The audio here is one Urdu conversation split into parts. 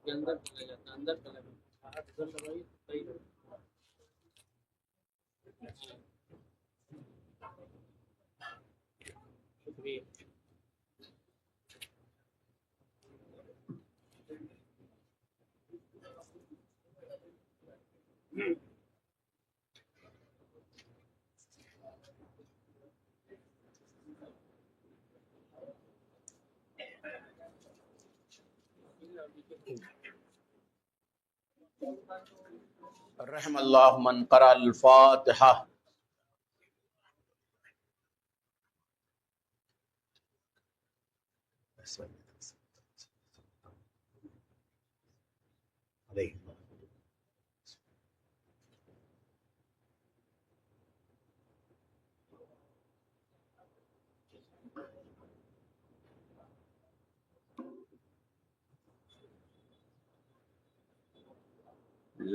اندر چلا جاتا ہے، اندر چلا جاتا ہے۔ شکریہ۔ رحم اللہ من قرأ الفاتحہ۔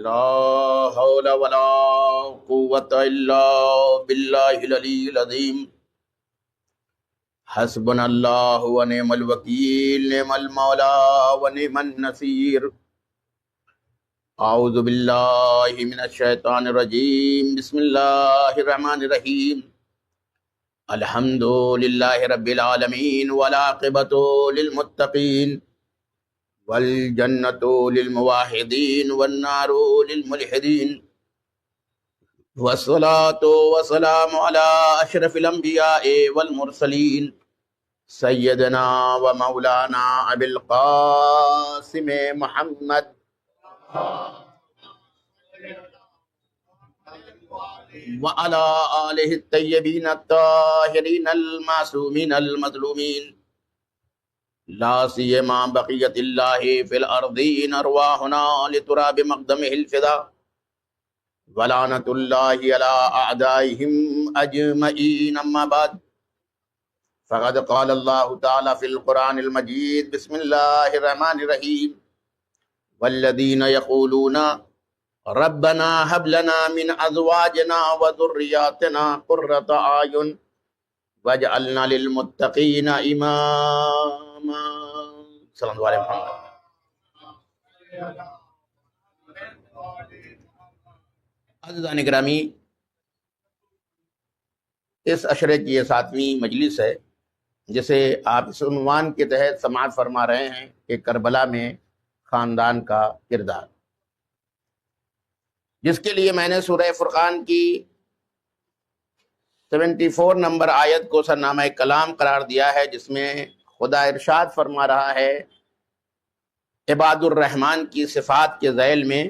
لا حول ولا قوة الا باللہ العلی العظیم۔ حسبنا اللہ ونعم الوکیل، نعم المولا ونعم النصیر۔ اعوذ باللہ من الشیطان الرجیم، بسم اللہ الرحمن الرحیم۔ الحمد للہ رب العالمین والعاقبۃ للمتقین، والجنۃ للموحدین والنار للملحدین، والصلاۃ والسلام علی اشرف الانبیاء والمرسلین، سیدنا و مولانا ابی القاسم محمد وعلی آلہ الطیبین الطاہرین المعصومین المظلومین، لا سیما بقیت اللہ فی الارضین، ارواحنا لتراب مقدمہ الفدا، ولعنت اللہ علی اعدائہم اجمعین۔ اما بعد، فقد قال اللہ تعالی فی القرآن المجید، بسم اللہ الرحمن الرحیم، والذین یقولون ربنا هب لنا من ازواجنا وذریاتنا قرۃ اعین واجعلنا للمتقین اماما۔ صلی اللہ علیہ وسلم۔ عزیزان گرامی، اس عشرے کی یہ 7ویں مجلس ہے جسے آپ اس عنوان کے تحت سماعت فرما رہے ہیں کہ کربلا میں خاندان کا کردار، جس کے لیے میں نے سورہ فرقان کی 74 نمبر آیت کو سرنامہ کلام قرار دیا ہے، جس میں خدا ارشاد فرما رہا ہے عباد الرحمن کی صفات کے ذیل میں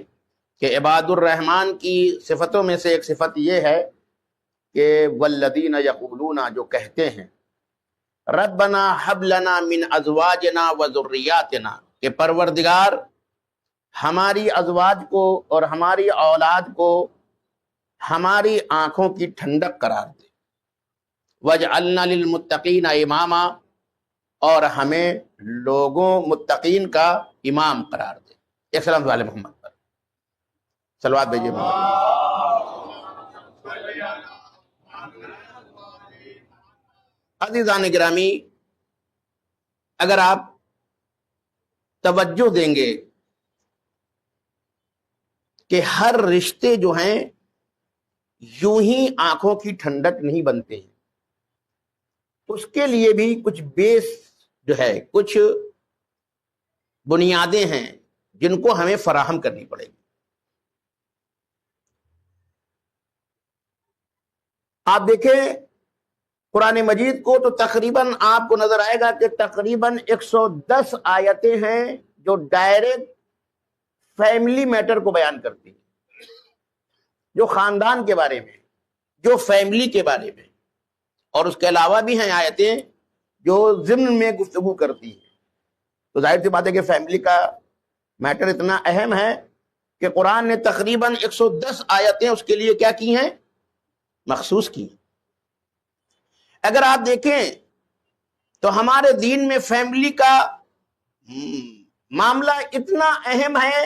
کہ عباد الرحمن کی صفتوں میں سے ایک صفت یہ ہے کہ والذین یقولون، جو کہتے ہیں ربنا ہب لنا من ازواجنا وذریاتنا، کہ پروردگار ہماری ازواج کو اور ہماری اولاد کو ہماری آنکھوں کی ٹھنڈک قرار دے، وَاجْعَلْنَا لِلْمُتَّقِينَ اماما، اور ہمیں لوگوں متقین کا امام قرار دے۔ ایک سلام والے محمد پر صلوات بھیجیے۔ عزیزان گرامی، اگر آپ توجہ دیں گے کہ ہر رشتے جو ہیں یوں ہی آنکھوں کی ٹھنڈک نہیں بنتے ہیں، اس کے لیے بھی کچھ بیس جو ہے، کچھ بنیادیں ہیں جن کو ہمیں فراہم کرنی پڑے گی۔ آپ دیکھیں قرآن مجید کو تو تقریباً آپ کو نظر آئے گا کہ تقریباً 110 آیتیں ہیں جو ڈائریکٹ فیملی میٹر کو بیان کرتی ہیں، جو خاندان کے بارے میں، جو فیملی کے بارے میں، اور اس کے علاوہ بھی ہیں آیتیں جو ضمن میں گفتگو کرتی ہیں۔ تو ظاہر سی بات ہے کہ فیملی کا میٹر اتنا اہم ہے کہ قرآن نے تقریباً 110 آیتیں اس کے لیے کیا کی ہیں؟ مخصوص کی۔ اگر آپ دیکھیں تو ہمارے دین میں فیملی کا معاملہ اتنا اہم ہے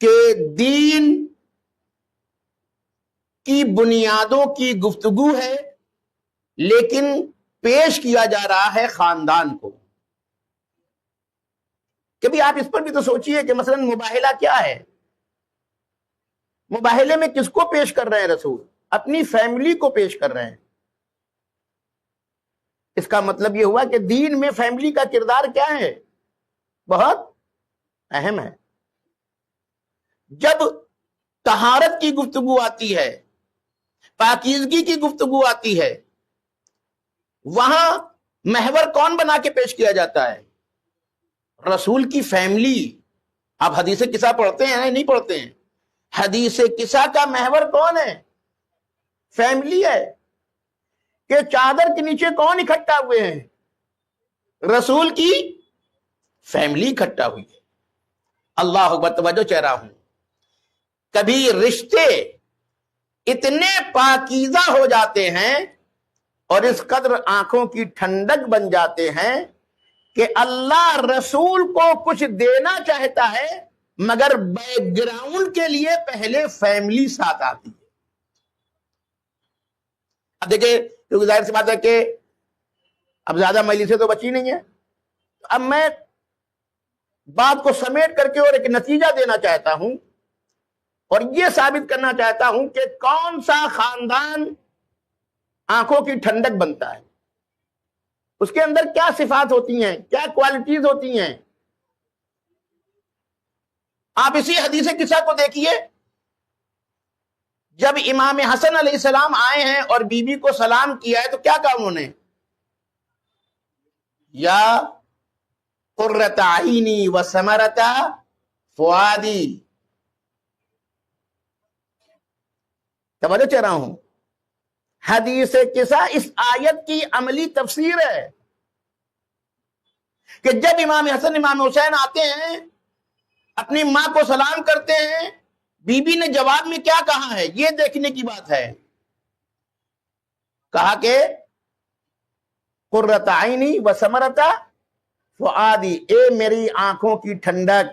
کہ دین کی بنیادوں کی گفتگو ہے، لیکن پیش کیا جا رہا ہے خاندان کو۔ کبھی آپ اس پر بھی تو سوچئے کہ مثلا مباہلہ کیا ہے؟ مباہلے میں کس کو پیش کر رہے ہیں رسول؟ اپنی فیملی کو پیش کر رہے ہیں۔ اس کا مطلب یہ ہوا کہ دین میں فیملی کا کردار کیا ہے؟ بہت اہم ہے۔ جب طہارت کی گفتگو آتی ہے، پاکیزگی کی گفتگو آتی ہے، وہاں محور کون بنا کے پیش کیا جاتا ہے؟ رسول کی فیملی۔ آپ حدیث قصہ پڑھتے ہیں نہیں پڑھتے ہیں؟ حدیث قصہ کا محور کون ہے؟ فیملی ہے۔ کہ چادر کے نیچے کون اکٹھا ہوئے ہیں؟ رسول کی فیملی اکٹھا ہوئی ہے۔ اللہ اکبر، توجہ چاہ رہا ہوں۔ کبھی رشتے اتنے پاکیزہ ہو جاتے ہیں اور اس قدر آنکھوں کی ٹھنڈک بن جاتے ہیں کہ اللہ رسول کو کچھ دینا چاہتا ہے مگر بیک گراؤنڈ کے لیے پہلے فیملی ساتھ آتی ہے۔ اب دیکھیں، کیونکہ ظاہر سی بات ہے کہ اب زیادہ مجلسیں تو بچی نہیں ہیں، اب میں بات کو سمیٹ کر کے اور ایک نتیجہ دینا چاہتا ہوں اور یہ ثابت کرنا چاہتا ہوں کہ کون سا خاندان آنکھوں کی ٹھنڈک بنتا ہے، اس کے اندر کیا صفات ہوتی ہیں، کیا کوالٹیز ہوتی ہیں۔ آپ اسی حدیث قصہ کو دیکھیے، جب امام حسن علیہ السلام آئے ہیں اور بی بی کو سلام کیا ہے تو کیا کہا انہوں نے؟ یا قرۃ عینی و ثمرۃ فؤادی۔ توجہ چاہ رہا ہوں، حدیث قصہ اس آیت کی عملی تفسیر ہے کہ جب امام حسن امام حسین آتے ہیں، اپنی ماں کو سلام کرتے ہیں، بی بی نے جواب میں کیا کہا ہے یہ دیکھنے کی بات ہے۔ کہا کہ قرۃ عینی و ثمرۃ فؤادی، اے میری آنکھوں کی ٹھنڈک،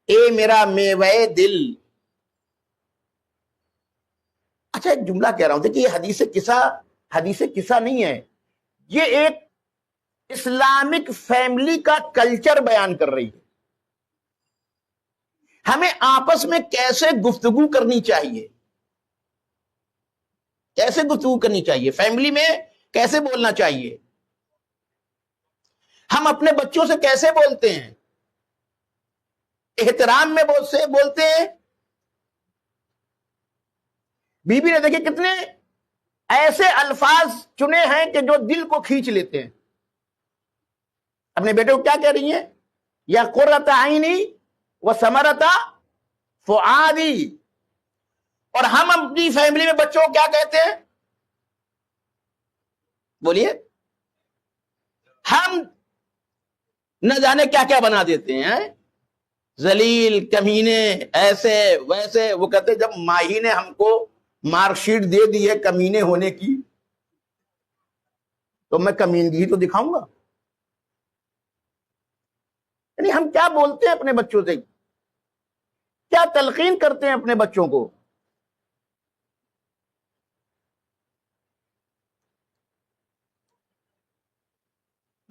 اے میرا میوہ دل۔ اچھا ایک جملہ کہہ رہا ہوں، دیکھیے یہ حدیث قصہ نہیں ہے، یہ ایک اسلامک فیملی کا کلچر بیان کر رہی ہے۔ ہمیں آپس میں کیسے گفتگو کرنی چاہیے، کیسے گفتگو کرنی چاہیے، فیملی میں کیسے بولنا چاہیے، ہم اپنے بچوں سے کیسے بولتے ہیں، احترام میں بولتے ہیں۔ بی بی نے دیکھیں کتنے ایسے الفاظ چنے ہیں کہ جو دل کو کھینچ لیتے ہیں۔ اپنے بیٹے کو کیا کہہ رہی ہیں؟ یا قرۃ عینی و ثمرۃ فؤادی۔ اور ہم اپنی فیملی میں بچوں کو کیا کہتے ہیں؟ بولیے، ہم نہ جانے کیا کیا بنا دیتے ہیں، ذلیل، کمینے، ایسے ویسے۔ وہ کہتے جب ماہی نے ہم کو مارک شیٹ دے دی ہے کمینے ہونے کی تو میں کمینگی ہی تو دکھاؤں گا۔ یعنی ہم کیا بولتے ہیں اپنے بچوں سے، کیا تلقین کرتے ہیں اپنے بچوں کو۔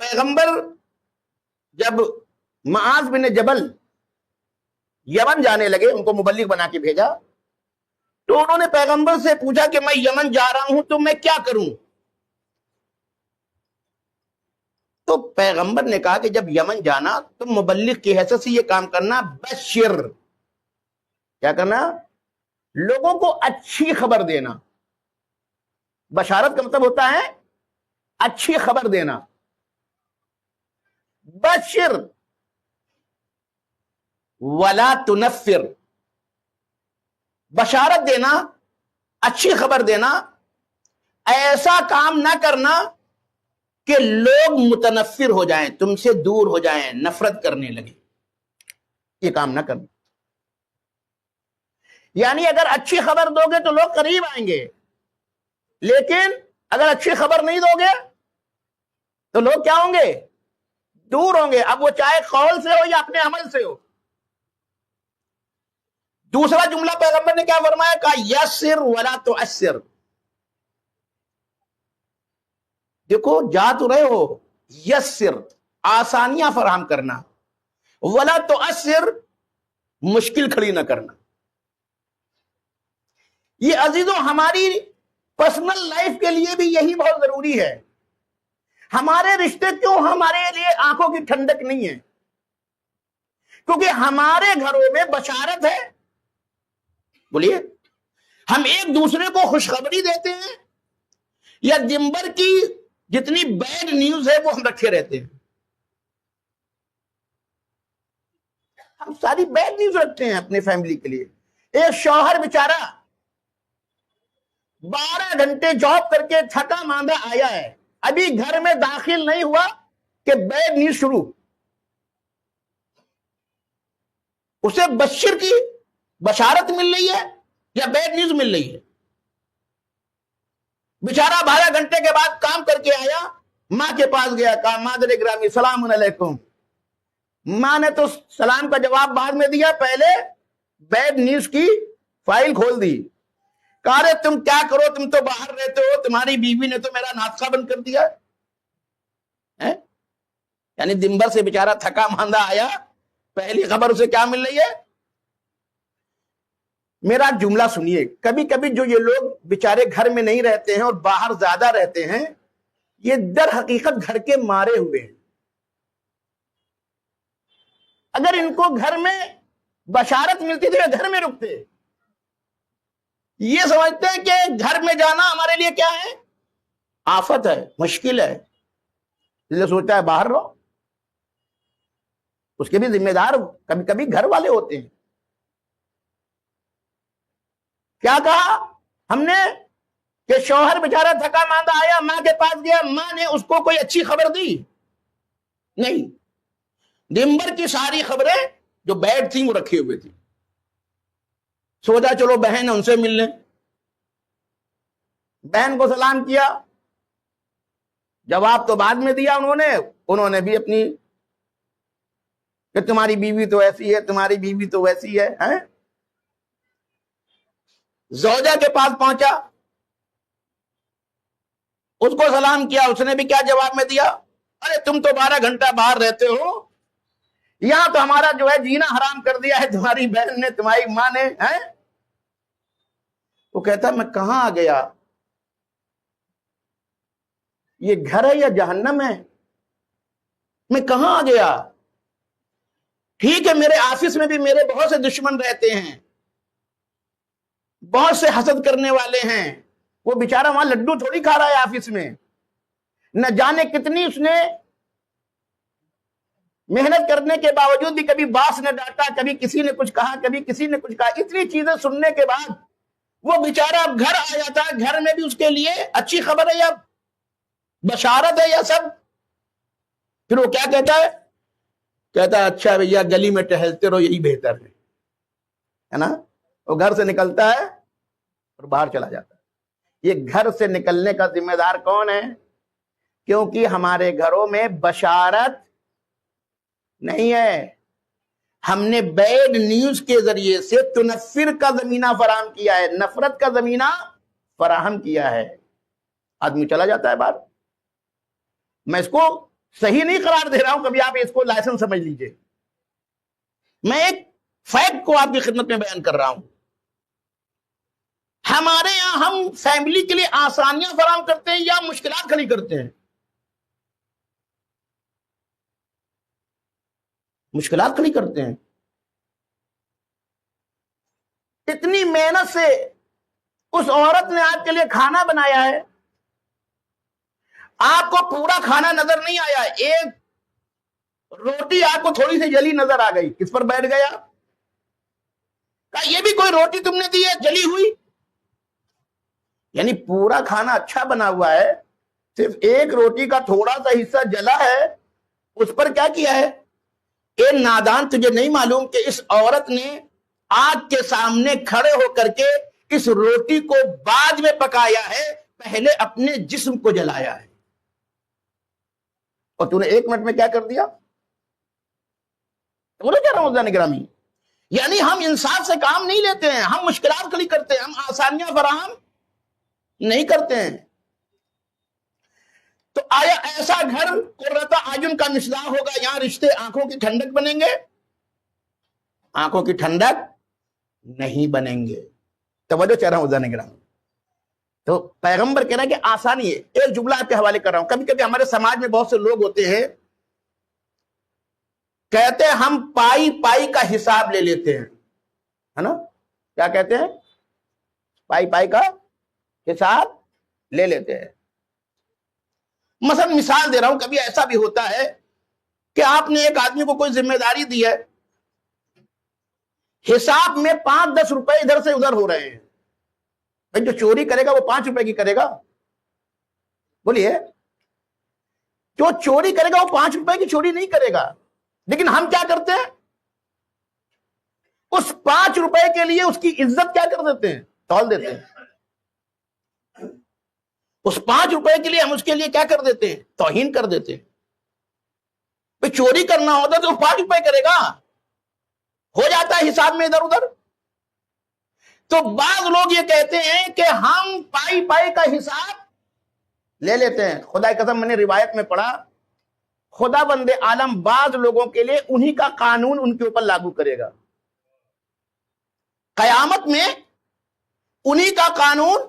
پیغمبر جب معاذ بن جبل یمن جانے لگے، ان کو مبلغ بنا کے بھیجا، تو انہوں نے پیغمبر سے پوچھا کہ میں یمن جا رہا ہوں تو میں کیا کروں؟ تو پیغمبر نے کہا کہ جب یمن جانا تو مبلغ کی حیثیت سے یہ کام کرنا، بشر، کیا کرنا؟ لوگوں کو اچھی خبر دینا۔ بشارت کا مطلب ہوتا ہے اچھی خبر دینا۔ بشر ولا تنفر، بشارت دینا، اچھی خبر دینا، ایسا کام نہ کرنا کہ لوگ متنفر ہو جائیں، تم سے دور ہو جائیں، نفرت کرنے لگے، یہ کام نہ کرنا۔ یعنی اگر اچھی خبر دو گے تو لوگ قریب آئیں گے، لیکن اگر اچھی خبر نہیں دو گے تو لوگ کیا ہوں گے؟ دور ہوں گے، اب وہ چاہے قول سے ہو یا اپنے عمل سے ہو۔ دوسرا جملہ پیغمبر نے کیا فرمایا؟ کہا یسر ولا تعسر۔ دیکھو جا تو رہے ہو، یسر، آسانیاں فراہم کرنا، ولا تؤثر مشکل کھڑی نہ کرنا. یہ عزیزوں ہماری پرسنل لائف کے لیے بھی یہی بہت ضروری ہے. ہمارے رشتے کیوں ہمارے لیے آنکھوں کی ٹھنڈک نہیں ہے؟ کیونکہ ہمارے گھروں میں بشارت ہے. بولیے، ہم ایک دوسرے کو خوشخبری دیتے ہیں یا دن بھر کی جتنی بیڈ نیوز ہے وہ ہم رکھے رہتے ہیں؟ ہم ساری بیڈ نیوز رکھتے ہیں اپنے فیملی کے لیے. ایک شوہر بیچارہ 12 گھنٹے جاب کر کے تھکا ماندہ آیا ہے، ابھی گھر میں داخل نہیں ہوا کہ بیڈ نیوز شروع. اسے بشر کی بشارت مل رہی ہے یا بیڈ نیوز مل رہی ہے؟ بیچارہ 12 گھنٹے کے بعد کام کر کے آیا، ماں کے پاس گیا، کہا مادر گرامی سلام علیکم. ماں نے تو سلام کا جواب بعد میں دیا، پہلے بیڈ نیوز کی فائل کھول دی. کہا رے تم کیا کرو، تم تو باہر رہتے ہو، تمہاری بیوی نے تو میرا ناشتہ بند کر دیا. یعنی دن بھر سے بیچارہ تھکا ماندہ آیا، پہلی خبر اسے کیا مل رہی ہے؟ میرا جملہ سنیے، کبھی کبھی جو یہ لوگ بیچارے گھر میں نہیں رہتے ہیں اور باہر زیادہ رہتے ہیں، یہ در حقیقت گھر کے مارے ہوئے ہیں. اگر ان کو گھر میں بشارت ملتی تو یہ گھر میں رکتے. یہ سمجھتے ہیں کہ گھر میں جانا ہمارے لیے کیا ہے؟ آفت ہے، مشکل ہے، اس لیے سوچتا ہے باہر رہو. اس کے بھی ذمہ دار کبھی کبھی گھر والے ہوتے ہیں. کیا کہا ہم نے کہ شوہر بیچارہ تھکا ماندہ آیا، ماں کے پاس گیا، ماں نے اس کو کوئی اچھی خبر دی نہیں. دن بھر کی ساری خبریں جو بیڈ تھیں وہ رکھی ہوئی تھی. سوچا چلو بہن ان سے مل لیں. بہن کو سلام کیا، جواب تو بعد میں دیا انہوں نے بھی اپنی کہ تمہاری بیوی تو ایسی ہے، تمہاری بیوی تو ویسی ہے. زوجہ کے پاس پہنچا، اس کو سلام کیا، اس نے بھی کیا جواب میں دیا؟ ارے تم تو 12 گھنٹہ باہر رہتے ہو، یہاں تو ہمارا جو ہے جینا حرام کر دیا ہے تمہاری بہن نے، تمہاری ماں نے. وہ کہتا میں کہاں آ گیا؟ یہ گھر ہے یا جہنم ہے؟ میں کہاں آ گیا؟ ٹھیک ہے میرے آفس میں بھی میرے بہت سے دشمن رہتے ہیں، بہت سے حسد کرنے والے ہیں. وہ بیچارہ وہاں لڈو تھوڑی کھا رہا ہے آفس میں، نہ جانے کتنی اس نے محنت کرنے کے باوجود بھی کبھی باس نے ڈانٹا، کبھی کسی نے کچھ کہا، کبھی کسی نے کچھ کہا. اتنی چیزیں سننے کے بعد وہ بیچارہ اب گھر آ جاتا ہے، گھر میں بھی اس کے لیے اچھی خبر ہے یا بشارت ہے یا سب. پھر وہ کیا کہتا ہے؟ کہتا ہے اچھا بھیا گلی میں ٹہلتے رہو، یہی بہتر ہے نا. وہ گھر سے نکلتا ہے اور باہر چلا جاتا ہے. یہ گھر سے نکلنے کا ذمہ دار کون ہے؟ کیونکہ ہمارے گھروں میں بشارت نہیں ہے. ہم نے بیڈ نیوز کے ذریعے سے تنفر کا زمینہ فراہم کیا ہے، نفرت کا زمینہ فراہم کیا ہے. آدمی چلا جاتا ہے باہر. میں اس کو صحیح نہیں قرار دے رہا ہوں، کبھی آپ اس کو لائسنس سمجھ لیجئے. میں ایک فیکٹ کو آپ کی خدمت میں بیان کر رہا ہوں. ہمارے یہاں ہم فیملی کے لیے آسانیاں فراہم کرتے ہیں یا مشکلات کھڑی کرتے ہیں؟ مشکلات کھڑی کرتے ہیں. اتنی محنت سے اس عورت نے آپ کے لیے کھانا بنایا ہے، آپ کو پورا کھانا نظر نہیں آیا، ایک روٹی آپ کو تھوڑی سی جلی نظر آ گئی، کس پر بیٹھ گیا؟ کہا یہ بھی کوئی روٹی تم نے دی ہے جلی ہوئی؟ یعنی پورا کھانا اچھا بنا ہوا ہے، صرف ایک روٹی کا تھوڑا سا حصہ جلا ہے، اس پر کیا کیا ہے؟ اے نادان، تجھے نہیں معلوم کہ اس عورت نے آگ کے سامنے کھڑے ہو کر کے اس روٹی کو بعد میں پکایا ہے، پہلے اپنے جسم کو جلایا ہے. اور تو نے 1 منٹ میں کیا کر دیا؟ بولے کیا رہا ہوں عزیزان گرامی، یعنی ہم انصاف سے کام نہیں لیتے ہیں، ہم مشکلات کھڑی کرتے ہیں، ہم آسانیاں فراہم نہیں کرتے ہیں. تو آیا ایسا گھر قرۃ اعین کا مصباح ہوگا، یہاں رشتے آنکھوں کی ٹھنڈک بنیں گے؟ آنکھوں کی ٹھنڈک نہیں بنیں گے۔ توجہ چاہ رہا ہوں عزیزان کرام۔ تو پیغمبر کہہ رہا ہے کہ آسانی ہے۔ ایک جملہ آپ کے حوالے کر رہا ہوں۔ کبھی کبھی ہمارے سماج میں بہت سے لوگ ہوتے ہیں، کہتے ہیں ہم پائی پائی کا حساب لے لیتے ہیں، ہے نا؟ کیا کہتے ہیں؟ پائی پائی کا حساب لے لیتے ہیں۔ مثلا مثال دے رہا ہوں، کبھی ایسا بھی ہوتا ہے کہ آپ نے ایک آدمی کو کوئی ذمہ داری دی ہے، حساب میں 5-10 روپے ادھر سے ادھر ہو رہے ہیں۔ بھائی جو چوری کرے گا وہ 5 روپے کی کرے گا؟ بولیے، جو چوری کرے گا وہ 5 روپے کی چوری نہیں کرے گا۔ لیکن ہم کیا کرتے ہیں؟ اس 5 روپے کے لیے اس کی عزت کیا کر دیتے ہیں؟ تول دیتے ہیں۔ اس 5 روپے کے لیے ہم اس کے لیے کیا کر دیتے ہیں؟ توہین کر دیتے ہیں۔ بھائی چوری کرنا ہوتا تو 5 روپے کرے گا، ہو جاتا ہے حساب میں ادھر ادھر۔ تو بعض لوگ یہ کہتے ہیں کہ ہم پائی پائی کا حساب لے لیتے ہیں۔ خدا کی قسم، میں نے روایت میں پڑھا، خدا بند عالم بعض لوگوں کے لیے انہی کا قانون ان کے اوپر لاگو کرے گا۔ قیامت میں انہی کا قانون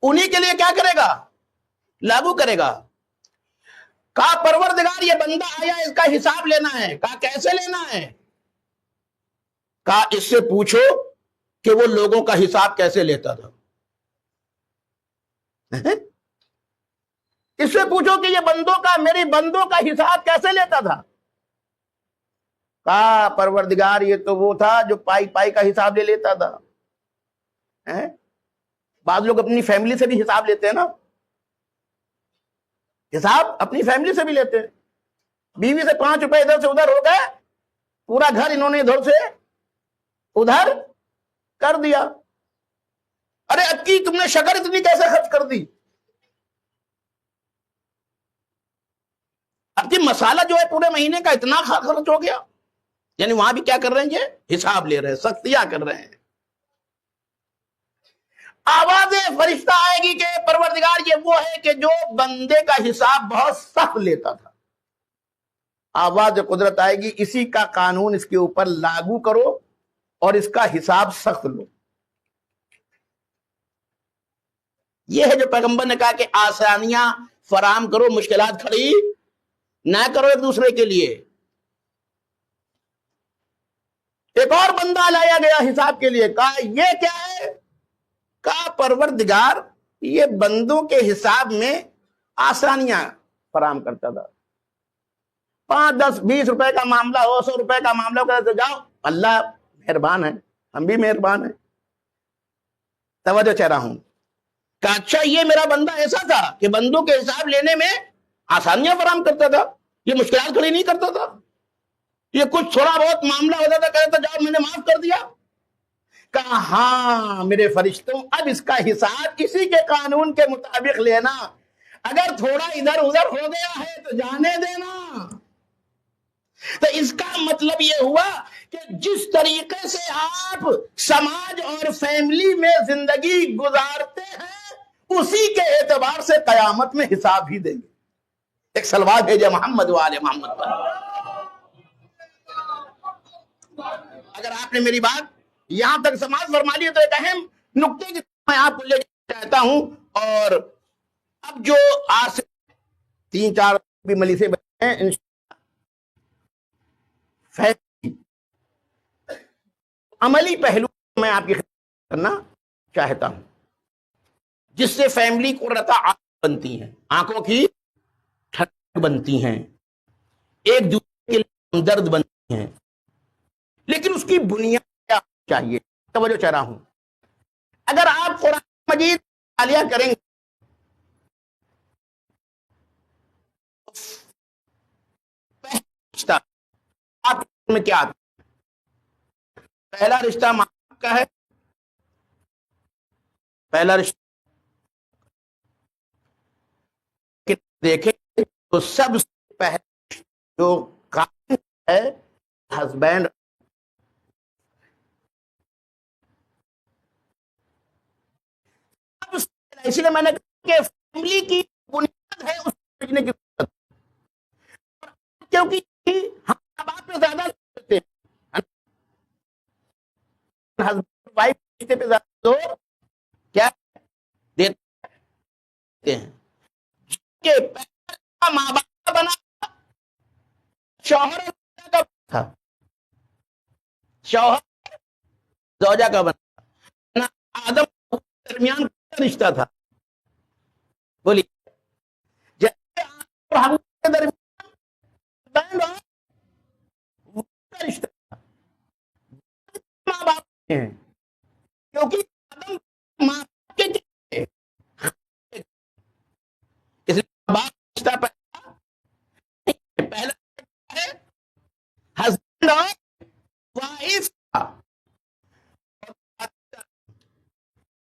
انہی کے لیے کیا کرے گا؟ لاگو کرے گا۔ کہا پروردگار یہ بندہ آیا، اس کا حساب لینا ہے۔ کہا کیسے لینا ہے؟ کہا اس سے پوچھو کہ وہ لوگوں کا حساب کیسے لیتا تھا۔ اس سے پوچھو کہ یہ بندوں کا، میری بندوں کا حساب کیسے لیتا تھا۔ کہا پروردگار یہ تو وہ تھا جو پائی پائی کا حساب لے لیتا تھا۔ بعض لوگ اپنی فیملی سے بھی حساب لیتے ہیں نا، حساب اپنی فیملی سے بھی لیتے ہیں۔ بیوی سے 5 روپے ادھر سے ادھر ہو گئے، پورا گھر انہوں نے ادھر سے ادھر کر دیا۔ ارے اکی تم نے شکر اتنی کیسے خرچ کر دی؟ اب کی مسالہ جو ہے پورے مہینے کا اتنا خرچ ہو گیا۔ یعنی وہاں بھی کیا کر رہے ہیں؟ یہ حساب لے رہے ہیں، سختیاں کر رہے ہیں۔ آواز فرشتہ آئے گی کہ پروردگار یہ وہ ہے کہ جو بندے کا حساب بہت سخت لیتا تھا۔ آواز قدرت آئے گی، اسی کا قانون اس کے اوپر لاگو کرو اور اس کا حساب سخت لو۔ یہ ہے جو پیغمبر نے کہا کہ آسانیاں فراہم کرو، مشکلات کھڑی نہ کرو ایک دوسرے کے لیے۔ ایک اور بندہ لایا گیا حساب کے لیے، کہا یہ کیا ہے؟ کہا پروردگار یہ بندوں کے حساب میں آسانیاں فراہم کرتا تھا۔ 5, 10, 20 روپے کا معاملہ ہو، 100 روپے کا معاملہ ہو، تو جاؤ، اللہ مہربان ہے، ہم بھی مہربان ہیں۔ توجہ چاہ رہا ہوں کہ اچھا یہ میرا بندہ ایسا تھا کہ بندوں کے حساب لینے میں آسانیاں فراہم کرتا تھا، یہ مشکلات کھڑی نہیں کرتا تھا، یہ کچھ تھوڑا بہت معاملہ ہوتا تھا کہتا جاؤ میں نے معاف کر دیا۔ کہا ہاں میرے فرشتوں، اب اس کا حساب اسی کے قانون کے مطابق لینا، اگر تھوڑا ادھر ادھر ہو گیا ہے تو جانے دینا۔ تو اس کا مطلب یہ ہوا کہ جس طریقے سے آپ سماج اور فیملی میں زندگی گزارتے ہیں اسی کے اعتبار سے قیامت میں حساب بھی دیں گے۔ ایک صلوات بھیجے محمد وآل محمد پر۔ اگر آپ نے میری بات یہاں تک سماعت فرما لی تو ایک اہم نقطے کی میں آپ کو لے جانا چاہتا ہوں، اور اب جو آج سے 3-4 بھی مجلسیں بچے ہیں، عملی پہلو میں آپ کی خدمت کرنا چاہتا ہوں جس سے فیملی کو بنتی ہیں، آنکھوں کی ٹھنڈک بنتی ہیں، ایک دوسرے کے لیے ہمدرد بنتی ہیں۔ لیکن اس کی بنیاد کیا چاہیے؟ توجہ چاہ رہا ہوں، اگر آپ قرآن مجید مطالعہ کریں گے رشتہ آپ میں کیا آتا ہے؟ پہلا رشتہ ماں باپ کا ہے، پہلا رشتہ دیکھیں تو سب سے پہلے جو قائم ہے ہسبینڈ، اس لیے میں نے کہا کہ فیملی کی بنیاد ہے اس بھیجنے کی ضرورت، کیونکہ ہم ماں باپ پہ زیادہ دیتے ہیں، ہسبینڈ وائف رشتے پہ زیادہ زور کیا دیتے ہیں کہ پہلا ماں باپ کا بنا شوہر کا تھا، شوہر زوجہ کا بنا، آدم کے درمیان کا رشتہ تھا، بولیے جیسے آدم اور حوا کے درمیان بہن اور کا رشتہ تھا، ماں باپ ہیں، کیونکہ آدم ماں باپ کے تھے، اس لیے ماں باپ کا رشتہ پہلا ہے ہسبینڈ اور وائف کا،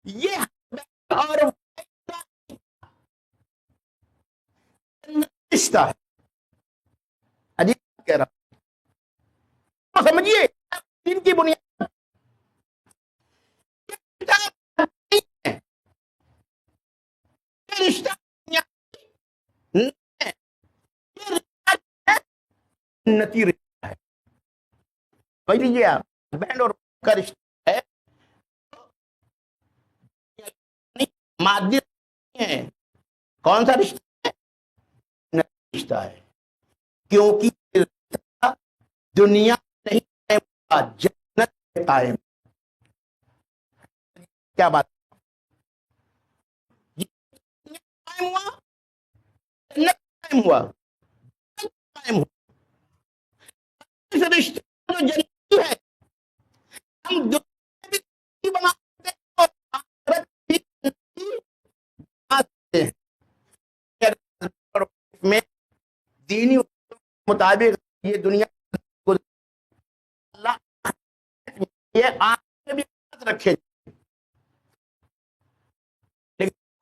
یہ ہسبینڈ اور وائف کا رشتہ ہے، عجیب کہہ رہا ہوں، سمجھیے دین کی بنیاد رشتہ سنتی رشتہ ہے، سمجھ لیجیے آپ، ہسبینڈ اور وائف کا رشتہ ہے، مادی ہے، کون سا رشتہ ہے؟ رشتہ ہے، کیونکہ رشتہ دنیا نہیں قائم ہوا، جنت میں قائم، کیا بات قائم ہوا، جنت قائم ہوا، قائم ہوا، اس رشتے جو جنتی ہے ہم دنیا بھی جنتی بناتے ہیں اور آخرت بھی جنتی بناتے ہیں، میں دینی مطابق یہ دنیا اللہ یہ آخرت بھی رکھے،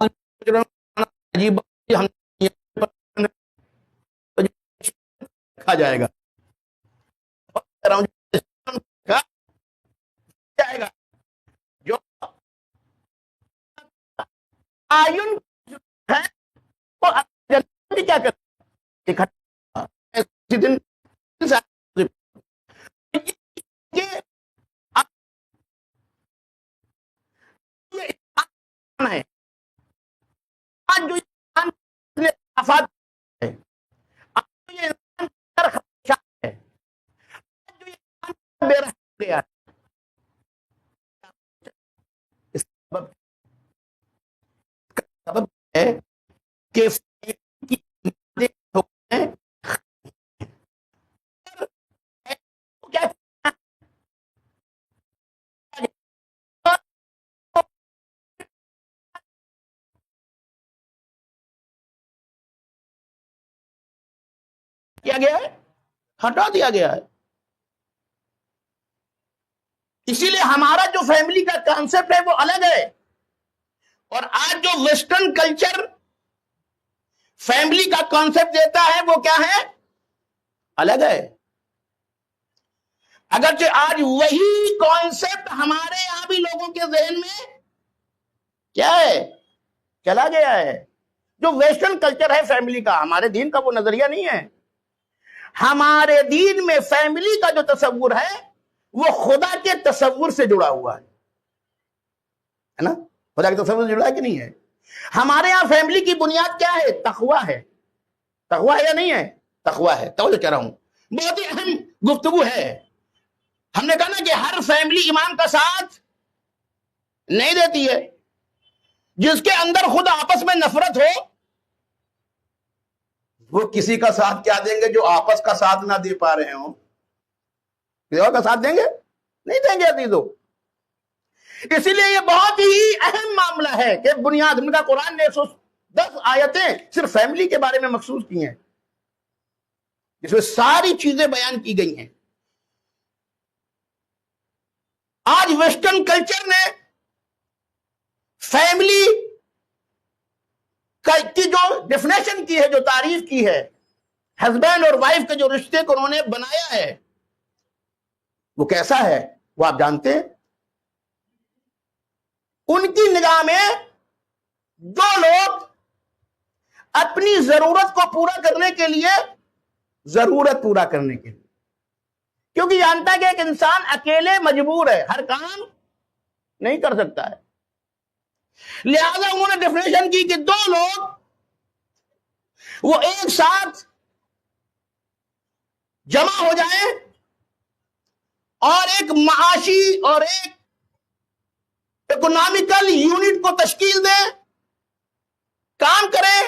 عجیب ہم رکھا جائے گا جائے گا جو آئین ہے وہ کیا کرتے کسی دن ہے آج جو آفات ہے، آج جو یہ انسان پر خدشہ ہے، آج جو یہ انسان بے رحم ہو گیا ہے، اس کا سبب ہے کہ کیا گیا ہے، ہٹا دیا گیا ہے، اسی لیے ہمارا جو فیملی کا کانسیپٹ ہے وہ الگ ہے، اور آج جو ویسٹرن کلچر فیملی کا کانسیپٹ دیتا ہے وہ کیا ہے، الگ ہے، اگرچہ آج وہی کانسیپٹ ہمارے یہاں بھی لوگوں کے ذہن میں کیا ہے، چلا گیا ہے، جو ویسٹرن کلچر ہے فیملی کا، ہمارے دین کا وہ نظریہ نہیں ہے، ہمارے دین میں فیملی کا جو تصور ہے وہ خدا کے تصور سے جڑا ہوا ہے نا، خدا کے تصور سے جڑا ہے کہ نہیں ہے، ہمارے یہاں فیملی کی بنیاد کیا ہے، تقویٰ ہے، تقویٰ ہے یا نہیں ہے، تقویٰ ہے، توجہ کہہ رہا ہوں، بہت ہی اہم گفتگو ہے، ہم نے کہا نا کہ ہر فیملی امام کا ساتھ نہیں دیتی ہے، جس کے اندر خود آپس میں نفرت ہو وہ کسی کا ساتھ کیا دیں گے جو آپس کا ساتھ نہ دے پا رہے ہوں، کسی اور کا ساتھ دیں گے نہیں دیں گے عزیزو، اسی لیے یہ بہت ہی اہم معاملہ ہے کہ بنیاد کا قرآن نے 110 آیتیں صرف فیملی کے بارے میں مخصوص کی ہیں، جس میں ساری چیزیں بیان کی گئی ہیں، آج ویسٹرن کلچر نے فیملی کی جو ڈیفینیشن کی ہے، جو تعریف کی ہے، ہسبینڈ اور وائف کے جو رشتے کو انہوں نے بنایا ہے وہ کیسا ہے، وہ آپ جانتے ہیں، ان کی نگاہ میں دو لوگ اپنی ضرورت کو پورا کرنے کے لیے، ضرورت پورا کرنے کے لیے، کیونکہ جانتا ہے کہ ایک انسان اکیلے مجبور ہے، ہر کام نہیں کر سکتا ہے. لہذا انہوں نے ڈیفینیشن کی کہ دو لوگ وہ ایک ساتھ جمع ہو جائیں اور ایک معاشی اور ایک اکنامیکل یونٹ کو تشکیل دیں، کام کریں،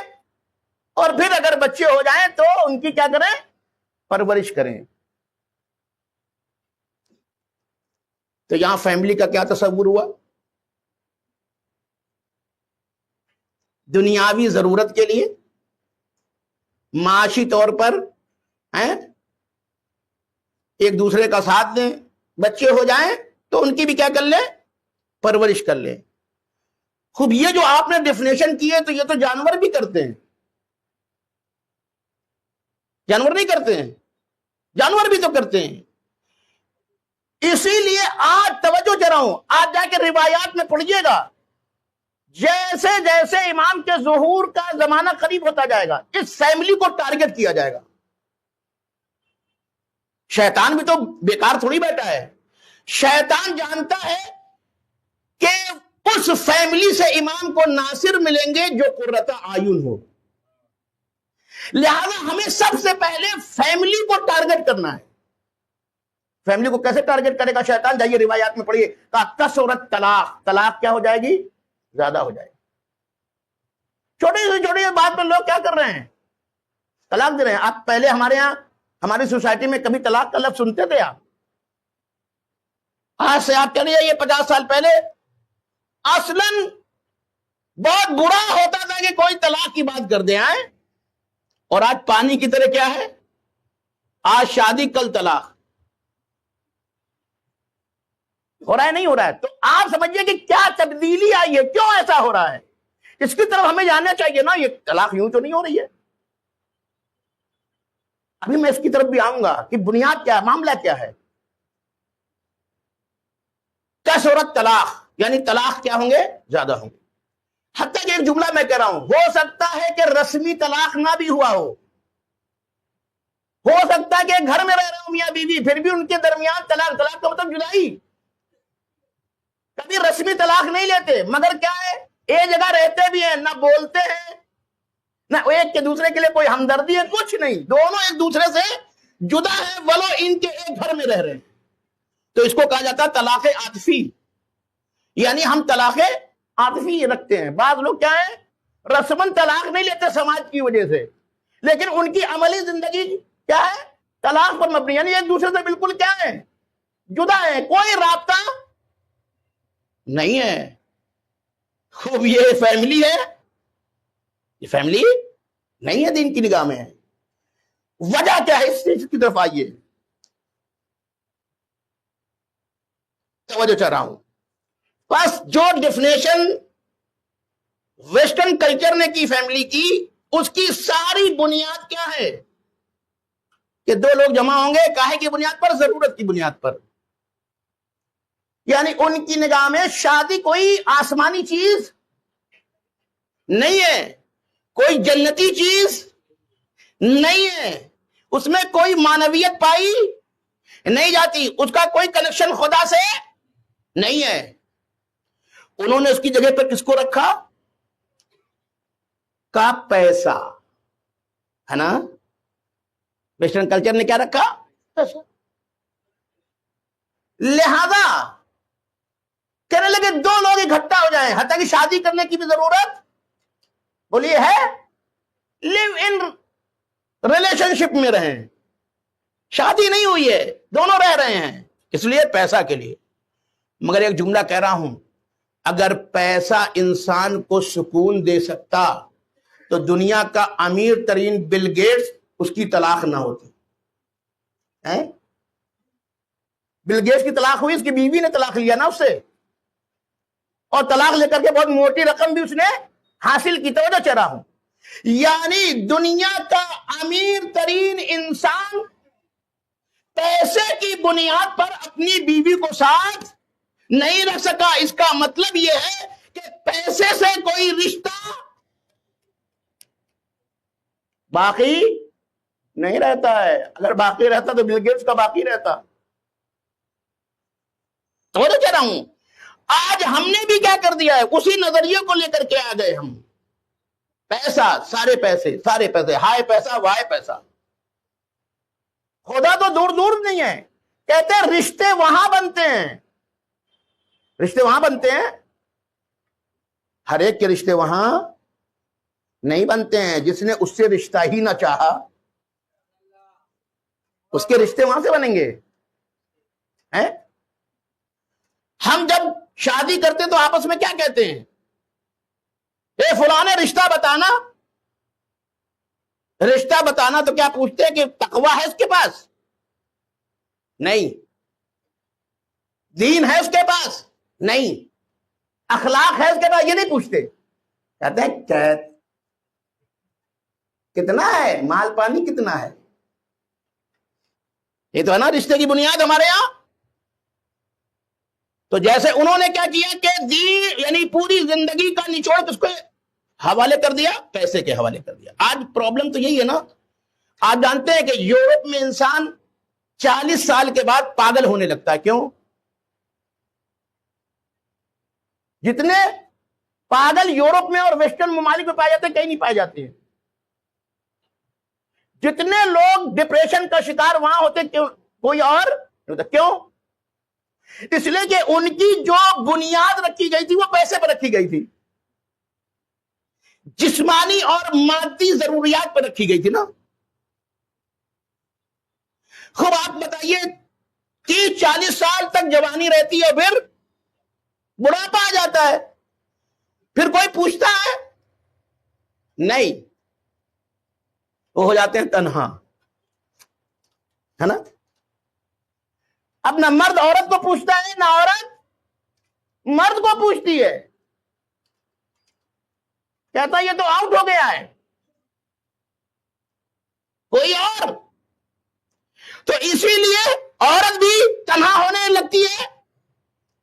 اور پھر اگر بچے ہو جائیں تو ان کی کیا کریں؟ پرورش کریں. تو یہاں فیملی کا کیا تصور ہوا؟ دنیاوی ضرورت کے لیے، معاشی طور پر ایک دوسرے کا ساتھ دیں، بچے ہو جائیں تو ان کی بھی کیا کر لیں؟ پرورش کر لیں. خوب یہ جو آپ نے ڈیفینیشن کی ہے تو یہ تو جانور بھی کرتے ہیں. جانور نہیں کرتے ہیں؟ جانور بھی تو کرتے ہیں. اسی لیے آج توجہ چاہ رہا ہوں، آج جا کے روایات میں پڑھیے گا، جیسے جیسے امام کے ظہور کا زمانہ قریب ہوتا جائے گا اس فیملی کو ٹارگٹ کیا جائے گا. شیطان بھی تو بیکار تھوڑی بیٹھا ہے. شیطان جانتا ہے کہ اس فیملی سے امام کو ناصر ملیں گے جو قرۃ اعین ہو. لہذا ہمیں سب سے پہلے فیملی کو ٹارگٹ کرنا ہے. فیملی کو کیسے ٹارگٹ کرے گا شیطان؟ جائیے روایات میں پڑھیے. کثرت طلاق، طلاق کیا ہو جائے گی؟ زیادہ ہو جائے گی. چھوٹی سے چھوٹی بات پر لوگ کیا کر رہے ہیں؟ طلاق دے رہے ہیں. آپ پہلے ہمارے یہاں ہماری سوسائٹی میں کبھی طلاق کا لفظ سنتے تھے آپ؟ آج سے آپ چلیے یہ 50 سال پہلے اصلاً بہت برا ہوتا تھا کہ کوئی طلاق کی بات کر دے آئے، اور آج پانی کی طرح کیا ہے؟ آج شادی کل طلاق. ہو رہا ہے نہیں ہو رہا ہے؟ تو آپ سمجھیے کہ کیا تبدیلی آئی ہے، کیوں ایسا ہو رہا ہے. اس کی طرف ہمیں جاننا چاہیے نا. یہ طلاق یوں تو نہیں ہو رہی ہے. ابھی میں اس کی طرف بھی آؤں گا کہ بنیاد کیا ہے، معاملہ کیا ہے. کثرت طلاق یعنی طلاق کیا ہوں گے؟ زیادہ ہوں گے. حتیٰ کہ ایک جملہ میں کہہ رہا ہوں، ہو سکتا ہے کہ رسمی طلاق نہ بھی ہوا ہو سکتا ہے کہ گھر میں رہ رہے ہوں میاں بیوی، پھر بھی ان کے درمیان طلاق کا مطلب جدائی. کبھی رسمی طلاق نہیں لیتے، مگر کیا ہے، ایک جگہ رہتے بھی ہیں، نہ بولتے ہیں، نہ ایک کے دوسرے کے لیے کوئی ہمدردی ہے، کچھ نہیں. دونوں ایک دوسرے سے جدا ہیں ولو ان کے ایک گھر میں رہ رہے ہیں. تو اس کو کہا جاتا ہے طلاق عاطفی. یعنی ہم طلاق عاطفی رکھتے ہیں. بعض لوگ کیا ہے، رسمن طلاق نہیں لیتے سماج کی وجہ سے، لیکن ان کی عملی زندگی کیا ہے؟ طلاق پر مبنی. یعنی ایک دوسرے سے بالکل کیا ہے؟ جدا ہے، کوئی رابطہ نہیں ہے. خوب یہ فیملی ہے؟ یہ فیملی نہیں ہے دین کی نگاہ میں. وجہ کیا ہے؟ اس چیز کی طرف آئیے. توجہ چاہ رہا ہوں. بس جو ڈیفینیشن ویسٹرن کلچر نے کی فیملی کی، اس کی ساری بنیاد کیا ہے؟ کہ دو لوگ جمع ہوں گے، کاہے کی بنیاد پر؟ ضرورت کی بنیاد پر. یعنی ان کی نگاہ میں شادی کوئی آسمانی چیز نہیں ہے، کوئی جنتی چیز نہیں ہے، اس میں کوئی معنویت پائی نہیں جاتی، اس کا کوئی کنیکشن خدا سے نہیں ہے. انہوں نے اس کی جگہ پر کس کو رکھا؟ کا پیسہ ہے نا. ویسٹرن کلچر نے کیا رکھا؟ پیسہ. لہذا کہنے لگے دو لوگ اکٹھا ہو جائیں، حتیٰ کہ شادی کرنے کی بھی ضرورت بولیے ہے، لیو ان ریلیشن شپ میں رہیں. شادی نہیں ہوئی ہے، دونوں رہ رہے ہیں، اس لیے پیسہ کے لیے. مگر ایک جملہ کہہ رہا ہوں، اگر پیسہ انسان کو سکون دے سکتا تو دنیا کا امیر ترین بل گیٹس اس کی طلاق نہ ہوتی. بل گیٹس کی طلاق ہوئی، اس کی بیوی نے طلاق لیا نا اس سے، اور طلاق لے کر کے بہت موٹی رقم بھی اس نے حاصل کی. توجہ چاہ رہا ہوں. یعنی دنیا کا امیر ترین انسان پیسے کی بنیاد پر اپنی بیوی کو ساتھ نہیں رکھ سکا. اس کا مطلب یہ ہے کہ پیسے سے کوئی رشتہ باقی نہیں رہتا ہے. اگر باقی رہتا تو بل گیٹس کا باقی رہتا. تو وہ تو کہہ رہا ہوں آج ہم نے بھی کیا کر دیا ہے, اسی نظریے کو لے کر کے آ گئے ہم. پیسہ, سارے پیسے, ہائے پیسہ وائے پیسہ. خدا تو دور دور نہیں ہے. کہتے ہیں رشتے وہاں بنتے ہیں, رشتے وہاں بنتے ہیں, ہر ایک کے رشتے وہاں نہیں بنتے ہیں. جس نے اس سے رشتہ ہی نہ چاہا اس کے رشتے وہاں سے بنیں گے. ہم جب شادی کرتے تو آپس میں کیا کہتے ہیں, اے فلاں نے رشتہ بتانا. رشتہ بتانا تو کیا پوچھتے ہیں کہ تقویٰ ہے اس کے پاس؟ نہیں. دین ہے اس کے پاس؟ نہیں. اخلاق ہے اس کے پاس؟ یہ نہیں پوچھتے. کہتے ہیں کتنا ہے, مال پانی کتنا ہے. یہ تو ہے نا رشتے کی بنیاد ہمارے یہاں. تو جیسے انہوں نے کیا کیا کہ دین یعنی پوری زندگی کا نچوڑ کس کو حوالے کر دیا, پیسے کے حوالے کر دیا. آج پرابلم تو یہی ہے نا. آپ جانتے ہیں کہ یورپ میں انسان 40 سال کے بعد پاگل ہونے لگتا ہے. کیوں؟ جتنے پاگل یورپ میں اور ویسٹرن ممالک میں پائے جاتے ہیں کہیں نہیں پائے جاتے ہیں. جتنے لوگ ڈپریشن کا شکار وہاں ہوتے کیوں کوئی اور نہیں ہوتا. کیوں؟ اس لیے کہ ان کی جو بنیاد رکھی گئی تھی وہ پیسے پر رکھی گئی تھی, جسمانی اور مادی ضروریات پر رکھی گئی تھی نا. خوب آپ بتائیے 30-40 سال تک جوانی رہتی ہے, پھر بڑھاپا آ جاتا ہے, پھر کوئی پوچھتا ہے نہیں, وہ ہو جاتے ہیں تنہا, ہے نا. اب نہ مرد عورت کو پوچھتا ہے نہ عورت مرد کو پوچھتی ہے. کہتا ہے یہ تو آؤٹ ہو گیا ہے کوئی اور. تو اسی لیے عورت بھی تنہا ہونے لگتی ہے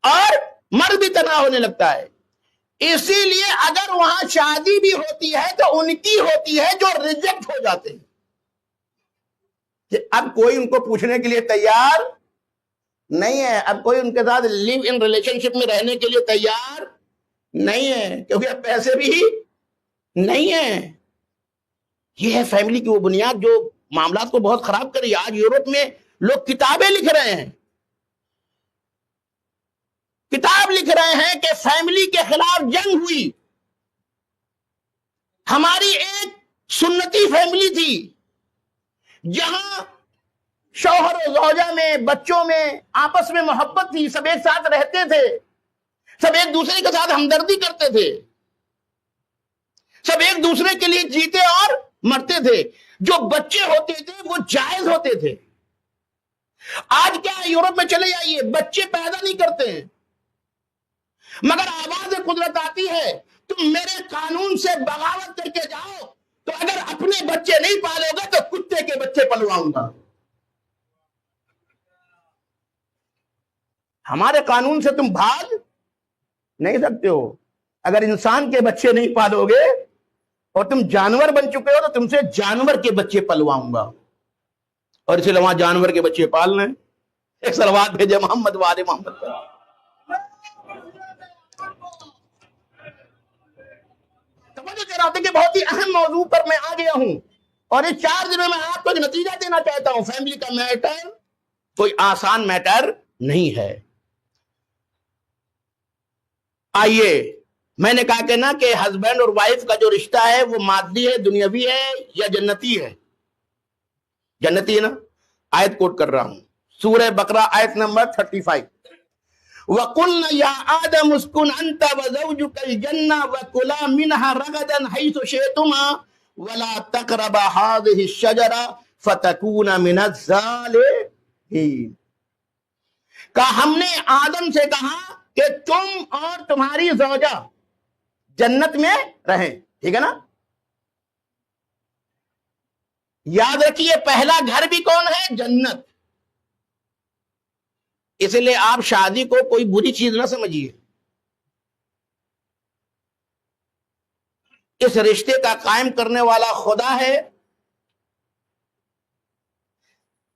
اور مرد بھی تنہا ہونے لگتا ہے. اسی لیے اگر وہاں شادی بھی ہوتی ہے تو ان کی ہوتی ہے جو ریجیکٹ ہو جاتے ہیں, کہ اب کوئی ان کو پوچھنے کے لیے تیار نہیں ہے, اب کوئی ان کے ساتھ لیو ان ریلیشن شپ میں رہنے کے لیے تیار نہیں ہے, کیونکہ اب پیسے بھی نہیں ہیں. یہ ہے فیملی کی وہ بنیاد جو معاملات کو بہت خراب کری. آج یورپ میں لوگ کتابیں لکھ رہے ہیں, کتاب لکھ رہے ہیں کہ فیملی کے خلاف جنگ ہوئی. ہماری ایک سنتی فیملی تھی جہاں شوہر و زوجہ میں, بچوں میں آپس میں محبت تھی, سب ایک ساتھ رہتے تھے, سب ایک دوسرے کے ساتھ ہمدردی کرتے تھے, سب ایک دوسرے کے لیے جیتے اور مرتے تھے. جو بچے ہوتے تھے وہ جائز ہوتے تھے. آج کیا یورپ میں چلے جائیے, بچے پیدا نہیں کرتے ہیں, مگر آواز قدرت آتی ہے تم میرے قانون سے بغاوت کر کے جاؤ تو اگر اپنے بچے نہیں پالو گے تو کتے کے بچے پلواؤں گا. ہمارے قانون سے تم بھاگ نہیں سکتے ہو. اگر انسان کے بچے نہیں پالو گے اور تم جانور بن چکے ہو تو تم سے جانور کے بچے پلواؤں گا. اور اس لیے وہاں جانور کے بچے پالنے. ایک صلوات بھیجے محمد وآل محمد پر. توجہ دے رہا تھا کہ بہت ہی اہم موضوع پر میں آ گیا ہوں, اور اس 4 دنوں میں آپ کو ایک نتیجہ دینا چاہتا ہوں. فیملی کا میٹر کوئی آسان میٹر نہیں ہے. آئیے, میں نے کہا کہ نا کہ ہسبینڈ اور وائف کا جو رشتہ ہے وہ مادی ہے, دنیاوی ہے یا جنتی ہے؟ جنتی ہے نا. آیت کوٹ کر رہا ہوں, سورہ بقرہ آیت نمبر 35. وَقُلْنَا يَا آدَمُ اسْكُنْ أَنْتَ وَزَوْجُكَ الْجَنَّةَ وَكُلَا مِنْهَا رَغَدًا حَيْثُ شِئْتُمَا وَلَا تَقْرَبَا هَٰذِهِ الشَّجَرَةَ فَتَكُونَا مِنَ الظَّالِمِينَ. کہا ہم نے آدم سے کہا کہ تم اور تمہاری زوجہ جنت میں رہیں, ٹھیک ہے نا. یاد رکھیے پہلا گھر بھی کون ہے؟ جنت. اس لیے آپ شادی کو کوئی بری چیز نہ سمجھیے. اس رشتے کا قائم کرنے والا خدا ہے,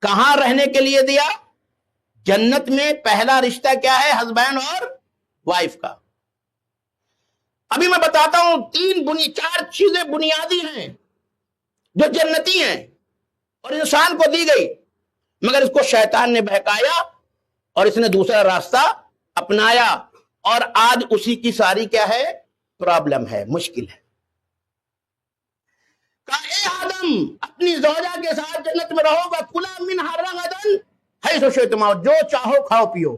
کہاں رہنے کے لیے دیا؟ جنت میں پہلا رشتہ کیا ہے؟ ہسبینڈ اور وائف کا. ابھی میں بتاتا ہوں 4 چیزیں بنیادی ہیں جو جنتی ہیں اور انسان کو دی گئی، مگر اس کو شیطان نے بہکایا اور اس نے دوسرا راستہ اپنایا، اور آج اسی کی ساری کیا ہے؟ پرابلم ہے، مشکل ہے. کہا اے آدم اپنی زوجہ کے ساتھ جنت میں رہو گا، کلا منہا رغدن حیث شئتما، جو چاہو کھاؤ پیو.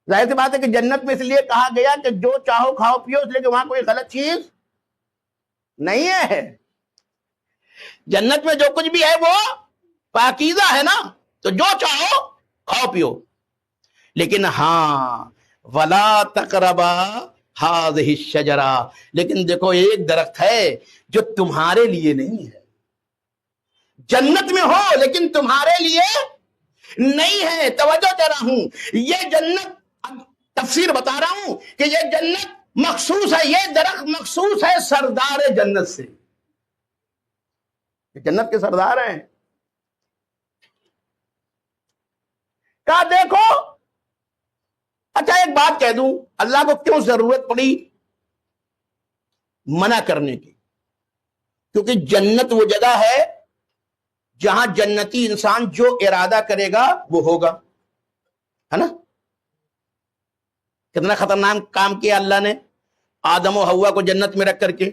ظاہر سی بات ہے کہ جنت میں اس لیے کہا گیا کہ جو چاہو کھاؤ پیو، اس لیے کہ وہاں کوئی غلط چیز نہیں ہے. جنت میں جو کچھ بھی ہے وہ پاکیزہ ہے نا، تو جو چاہو کھاؤ پیو. لیکن ہاں ولا تقربا ہذہ الشجرہ، لیکن دیکھو ایک درخت ہے جو تمہارے لیے نہیں ہے. جنت میں ہو لیکن تمہارے لیے نہیں ہے. توجہ کر رہا ہوں، یہ جنت تفسیر بتا رہا ہوں کہ یہ جنت مخصوص ہے، یہ درخت مخصوص ہے سردار جنت سے. جنت کے سردار ہیں. کہا دیکھو، اچھا ایک بات کہہ دوں، اللہ کو کیوں ضرورت پڑی منع کرنے کی؟ کیونکہ جنت وہ جگہ ہے جہاں جنتی انسان جو ارادہ کرے گا وہ ہوگا، ہے نا. کتنا خطرناک کام کیا اللہ نے آدم و حوا کو جنت میں رکھ کر کے.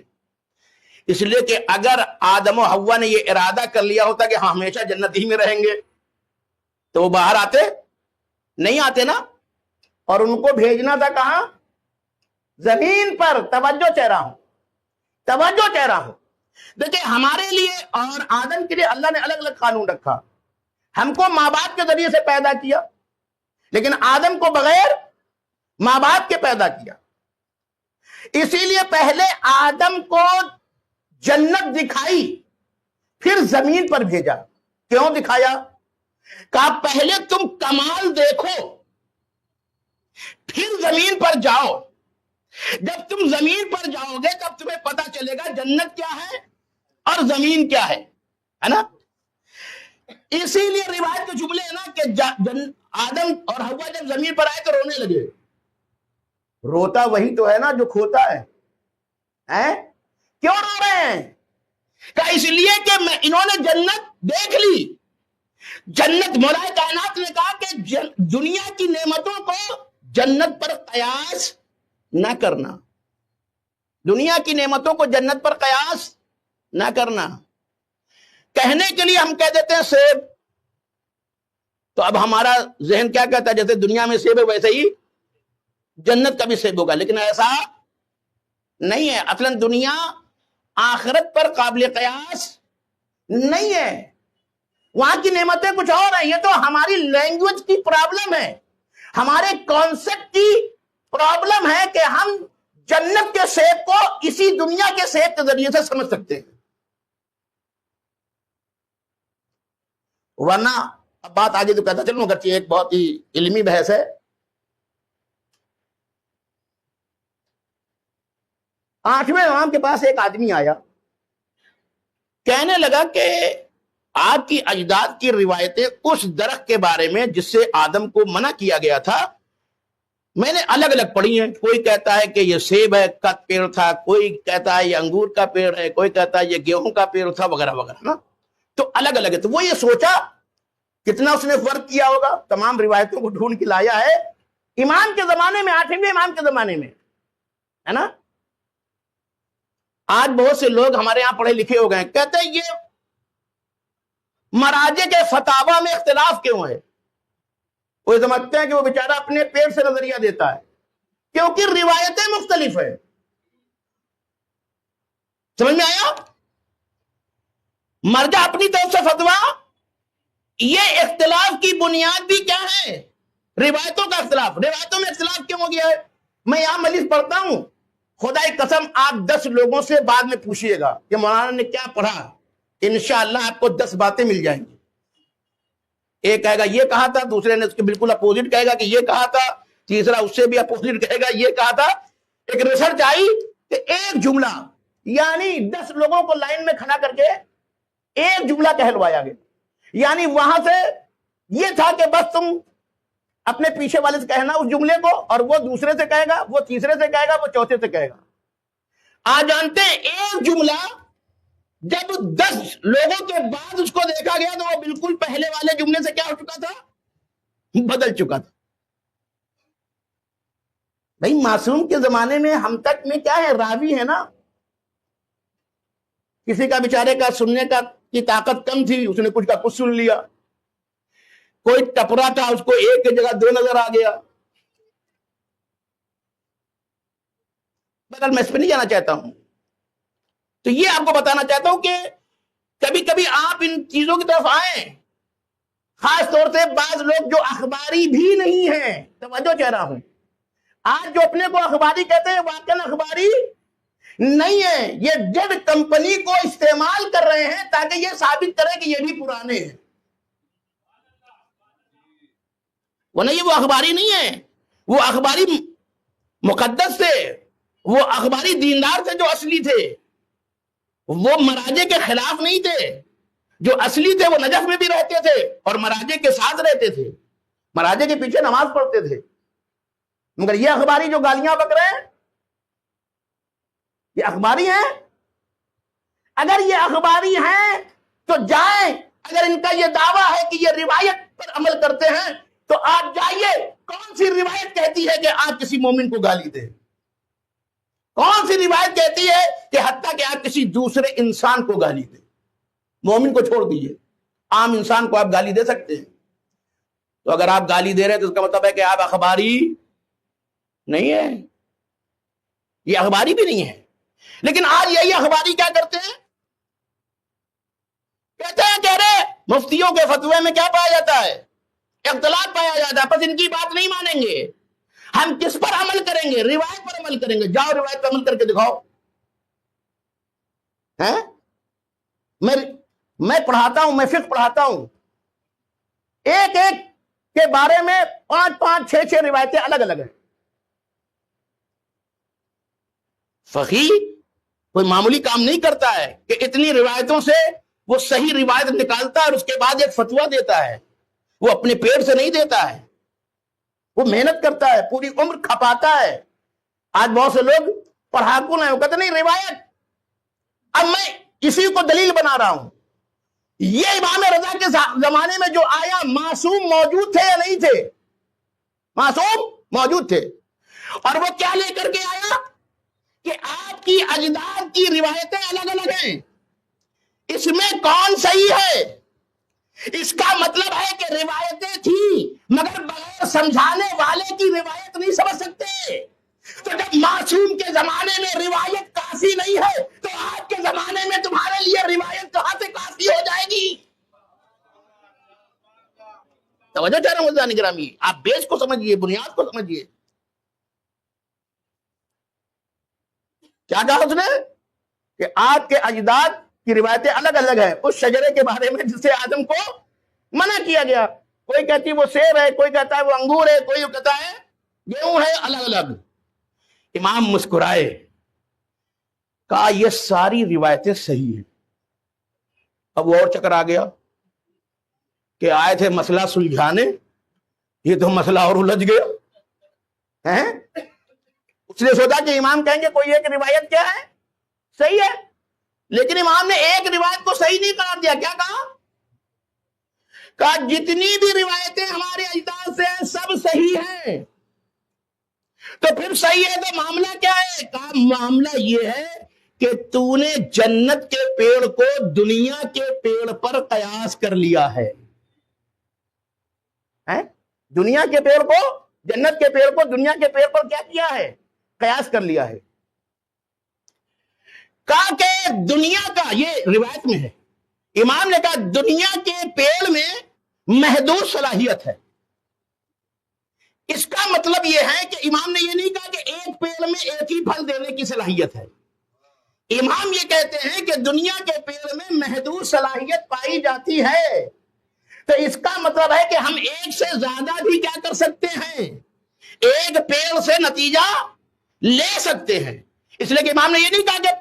اس لیے کہ اگر آدم و حوا نے یہ ارادہ کر لیا ہوتا کہ ہم ہمیشہ جنت ہی میں رہیں گے تو وہ باہر آتے نہیں آتے نا. اور ان کو بھیجنا تھا کہاں؟ زمین پر. توجہ چاہ رہا ہوں، توجہ چاہ رہا ہوں. دیکھیں ہمارے لیے اور آدم کے لیے اللہ نے الگ الگ قانون رکھا. ہم کو ماں باپ کے ذریعے سے پیدا کیا، لیکن آدم کو بغیر ماں باپ کے پیدا کیا. اسی لیے پہلے آدم کو جنت دکھائی پھر زمین پر بھیجا. کیوں دکھایا؟ کہا پہلے تم کمال دیکھو پھر زمین پر جاؤ. جب تم زمین پر جاؤ گے تب تمہیں پتا چلے گا جنت کیا ہے اور زمین کیا ہے نا. اسی لیے روایت کے جملے ہیں نا کہ آدم اور حوا جب زمین پر آئے تو رونے لگے. روتا وہی تو ہے نا جو کھوتا ہے. کیوں رو رہے ہیں؟ کہ اس لیے کہ انہوں نے جنت دیکھ لی. جنت، مولا کائنات نے کہا کہ دنیا کی نعمتوں کو جنت پر قیاس نہ کرنا. دنیا کی نعمتوں کو جنت پر قیاس نہ کرنا. کہنے کے لیے ہم کہہ دیتے ہیں سیب، تو اب ہمارا ذہن کیا کہتا ہے؟ جیسے دنیا میں سیب ہے ویسے ہی جنت کا بھی سیب ہوگا. لیکن ایسا نہیں ہے. اصلا دنیا آخرت پر قابل قیاس نہیں ہے. وہاں کی نعمتیں کچھ اور ہیں. یہ تو ہماری لینگویج کی پرابلم ہے، ہمارے کانسیپٹ کی پرابلم ہے کہ ہم جنت کے سیب کو اسی دنیا کے سیب کے ذریعے سے سمجھ سکتے ہیں. ورنہ اب بات آگے تو کہتا چلوں، اگرچہ ایک بہت ہی علمی بحث ہے. 8ویں امام کے پاس ایک آدمی آیا، کہنے لگا کہ آپ کی اجداد کی روایتیں اس درخت کے بارے میں جس سے آدم کو منع کیا گیا تھا میں نے الگ الگ پڑھی ہیں. کوئی کہتا ہے کہ یہ سیب ہے کا پیڑ تھا، کوئی کہتا ہے یہ انگور کا پیڑ ہے، کوئی کہتا ہے یہ گیہوں کا پیڑ تھا، وغیرہ وغیرہ نا. تو الگ الگ ہے. تو وہ یہ سوچا کتنا اس نے فرق کیا ہوگا. تمام روایتوں کو ڈھونڈ کے لایا ہے امام کے زمانے میں، 8ویں امام کے زمانے میں، ہے نا. آج بہت سے لوگ ہمارے یہاں پڑھے لکھے ہو گئے ہیں، کہتے ہیں یہ مراجع کے فتاوا میں اختلاف کیوں ہے؟ وہ سمجھتے ہیں کہ وہ بیچارہ اپنے پیٹ سے نظریہ دیتا ہے، کیونکہ روایتیں مختلف ہیں. سمجھ میں آیا؟ مرجع اپنی طرف سے فتوا. یہ اختلاف کی بنیاد بھی کیا ہے؟ روایتوں کا اختلاف. روایتوں میں اختلاف کیوں ہو گیا ہے؟ میں یہاں مجلس پڑھتا ہوں، خدا کی قسم آپ 10 لوگوں سے بعد میں پوچھئے گا کہ مولانا نے کیا پڑھا، انشاءاللہ آپ کو 10 باتیں مل جائیں گی. ایک کہے گا یہ کہا تھا، دوسرے نے اس کے بالکل اپوزٹ کہے گا کہ یہ کہا تھا، تیسرا اس سے بھی اپوزٹ کہے گا یہ کہا تھا. ایک ریسرچ آئی کہ ایک جملہ، یعنی 10 لوگوں کو لائن میں کھڑا کر کے ایک جملہ کہلوایا گیا یعنی وہاں سے یہ تھا کہ بس تم اپنے پیچھے والے سے کہنا اس جملے کو، اور وہ دوسرے سے کہے گا، وہ تیسرے سے کہے گا، وہ چوتھے سے کہے گا۔ آج جانتے ہیں ایک جملہ جب 10 لوگوں کے بعد اس کو دیکھا گیا تو وہ بالکل پہلے والے جملے سے کیا ہو چکا تھا؟ بدل چکا تھا۔ بھائی معصوم کے زمانے میں ہم تک میں کیا ہے، راوی ہے نا، کسی کا بیچارے کا سننے کا کی طاقت کم تھی، اس نے کچھ کا کچھ سن لیا، کوئی ٹپرا تھا اس کو ایک کی جگہ 2 نظر آ گیا۔ بہرحال میں اس پہ نہیں جانا چاہتا ہوں، تو یہ آپ کو بتانا چاہتا ہوں کہ کبھی کبھی آپ ان چیزوں کی طرف آئیں، خاص طور سے بعض لوگ جو اخباری بھی نہیں ہیں، توجہ چاہ رہا ہوں، آج جو اپنے کو اخباری کہتے ہیں واقعاً اخباری نہیں ہے، یہ ڈیڈ کمپنی کو استعمال کر رہے ہیں تاکہ یہ ثابت کرے کہ یہ بھی پرانے ہیں، ورنہ یہ وہ اخباری نہیں ہے، وہ اخباری مقدس تھے، وہ اخباری دیندار تھے جو اصلی تھے، وہ مراجع کے خلاف نہیں تھے، جو اصلی تھے وہ نجف میں بھی رہتے تھے اور مراجع کے ساتھ رہتے تھے، مراجع کے پیچھے نماز پڑھتے تھے۔ مگر یہ اخباری جو گالیاں بک رہے ہیں، یہ اخباری ہیں؟ اگر یہ اخباری ہیں تو جائیں، اگر ان کا یہ دعویٰ ہے کہ یہ روایت پر عمل کرتے ہیں تو آپ جائیے، کون سی روایت کہتی ہے کہ آپ کسی مومن کو گالی دیں؟ کون سی روایت کہتی ہے کہ حتیٰ کہ آپ کسی دوسرے انسان کو گالی دیں؟ مومن کو چھوڑ دیجئے، عام انسان کو آپ گالی دے سکتے ہیں۔ تو اگر آپ گالی دے رہے ہیں تو اس کا مطلب ہے کہ آپ اخباری نہیں ہے، یہ اخباری بھی نہیں ہے۔ لیکن آج یہی اخباری کیا کرتے ہیں؟ کہتے ہیں کہ ارے مفتیوں کے فتوے میں کیا پایا جاتا ہے؟ اختلاف پایا جاتا ہے، بس ان کی بات نہیں مانیں گے، ہم کس پر عمل کریں گے؟ روایت پر عمل کریں گے۔ جاؤ روایت پر عمل کر کے دکھاؤ۔ میں پڑھاتا ہوں، میں فقہ پڑھاتا ہوں، ایک ایک کے بارے میں 5 6 روایتیں الگ الگ ہیں۔ فقیہ کوئی معمولی کام نہیں کرتا ہے کہ اتنی روایتوں سے وہ صحیح روایت نکالتا ہے اور اس کے بعد ایک فتویٰ دیتا ہے۔ وہ اپنے پیٹ سے نہیں دیتا ہے، وہ محنت کرتا ہے، پوری عمر کھپاتا ہے۔ آج بہت سے لوگ پڑھاکو ہیں، وہ کہتے نہیں روایت، اب میں اسی کو دلیل بنا رہا ہوں۔ یہ امام رضا کے زمانے میں جو آیا، معصوم موجود تھے یا نہیں تھے؟ معصوم موجود تھے، اور وہ کیا لے کر کے آیا کہ آپ کی اجداد کی روایتیں الگ الگ ہیں، اس میں کون صحیح ہے؟ اس کا مطلب ہے کہ روایتیں تھیں مگر بغیر سمجھانے والے کی روایت نہیں سمجھ سکتے۔ تو جب معصوم کے زمانے میں روایت کافی نہیں ہے تو آج کے زمانے میں تمہارے لیے روایت کہاں سے کافی ہو جائے گی؟ توجہ چاہ رہا ہوں مزدان گرامی، آپ بیس کو سمجھیے، بنیاد کو سمجھیے۔ کیا کہا اس نے کہ آپ کے اجداد کی روایتیں الگ الگ ہیں اس شجرے کے بارے میں جسے آدم کو منع کیا گیا۔ کوئی کہتی وہ سیب ہے، کوئی کہتا ہے وہ انگور ہے، کوئی کہتا ہے گیہوں ہے، الگ الگ۔ امام مسکرائے، کہا یہ ساری روایتیں صحیح ہیں۔ اب وہ اور چکر آ گیا کہ آئے تھے مسئلہ سلجھانے، یہ تو مسئلہ اور الجھ گیا ہے۔ اس نے سوچا کہ امام کہیں گے کوئی ایک روایت کیا ہے صحیح ہے، لیکن امام نے ایک روایت کو صحیح نہیں قرار دیا۔ کیا کہا جتنی بھی روایتیں ہمارے اجداد سے ہیں سب صحیح ہیں۔ تو پھر صحیح ہے تو معاملہ کیا ہے؟ کہا معاملہ یہ ہے کہ تو نے جنت کے پیڑ کو دنیا کے پیڑ پر قیاس کر لیا ہے۔ دنیا کے پیڑ کو، جنت کے پیڑ کو دنیا کے پیڑ پر کیا کیا ہے؟ قیاس کر لیا ہے۔ کہا کہ دنیا کا، یہ روایت میں ہے، امام نے کہا دنیا کے پیڑ میں محدود صلاحیت ہے۔ اس کا مطلب یہ ہے کہ امام نے یہ نہیں کہا کہ ایک پیڑ میں ایک ہی پھل دینے کی صلاحیت ہے۔ امام یہ کہتے ہیں کہ دنیا کے پیڑ میں محدود صلاحیت پائی جاتی ہے، تو اس کا مطلب ہے کہ ہم ایک سے زیادہ بھی کیا کر سکتے ہیں، ایک پیڑ سے نتیجہ لے سکتے ہیں۔ اس لیے کہ امام نے یہ نہیں کہا کہ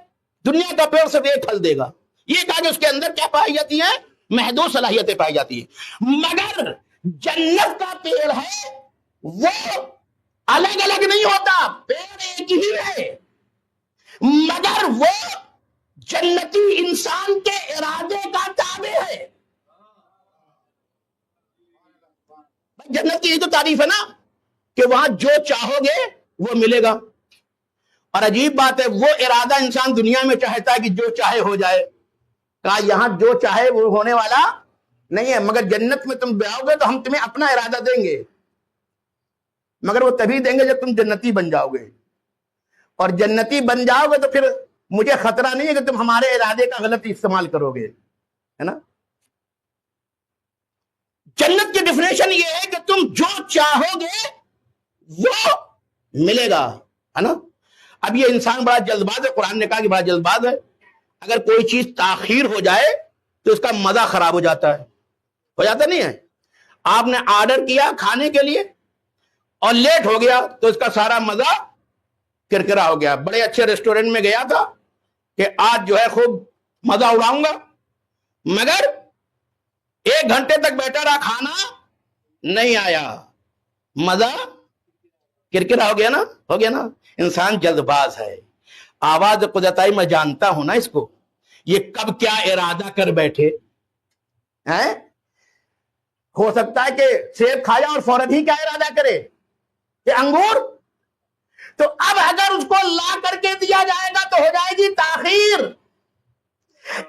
دنیا کا پیڑ صرف ایک پھل دے گا، یہ کہا کہ اس کے اندر کیا پائی جاتی ہے؟ محدود صلاحیتیں پائی جاتی ہیں. مگر جنت کا پیڑ ہے وہ الگ الگ نہیں ہوتا، پیڑ ایک ہی ہے، مگر وہ جنتی انسان کے ارادے کا تابع ہے. جنت کی یہ تو تعریف ہے نا کہ وہاں جو چاہو گے وہ ملے گا. اور عجیب بات ہے، وہ ارادہ انسان دنیا میں چاہتا ہے کہ جو چاہے ہو جائے. کہا یہاں جو چاہے وہ ہونے والا نہیں ہے، مگر جنت میں تم جاؤ گے تو ہم تمہیں اپنا ارادہ دیں گے، مگر وہ تبھی دیں گے جب تم جنتی بن جاؤ گے. اور جنتی بن جاؤ گے تو پھر مجھے خطرہ نہیں ہے کہ تم ہمارے ارادے کا غلط استعمال کرو گے، ہے نا. جنت کی ڈیفینیشن یہ ہے کہ تم جو چاہو گے وہ ملے گا، ہے نا. اب یہ انسان بڑا جلد باز ہے، قرآن نے کہا کہ بڑا جلد باز ہے. اگر کوئی چیز تاخیر ہو جائے تو اس کا مزہ خراب ہو جاتا ہے. ہو جاتا نہیں ہے؟ آپ نے آرڈر کیا کھانے کے لیے اور لیٹ ہو گیا تو اس کا سارا مزہ کرکرا ہو گیا. بڑے اچھے ریسٹورنٹ میں گیا تھا کہ آج جو ہے خوب مزہ اڑاؤں گا، مگر 1 گھنٹے تک بیٹھا رہا، کھانا نہیں آیا، مزہ کرکرا ہو گیا نا. ہو گیا نا. انسان جلد باز ہے. آواز قدرتائی میں جانتا ہوں نا اس کو، یہ کب کیا ارادہ کر بیٹھے ہیں. ہو سکتا ہے کہ سیب کھایا اور فوراً ہی کیا ارادہ کرے کہ انگور. تو اب اگر اس کو لا کر کے دیا جائے گا تو ہو جائے گی تاخیر.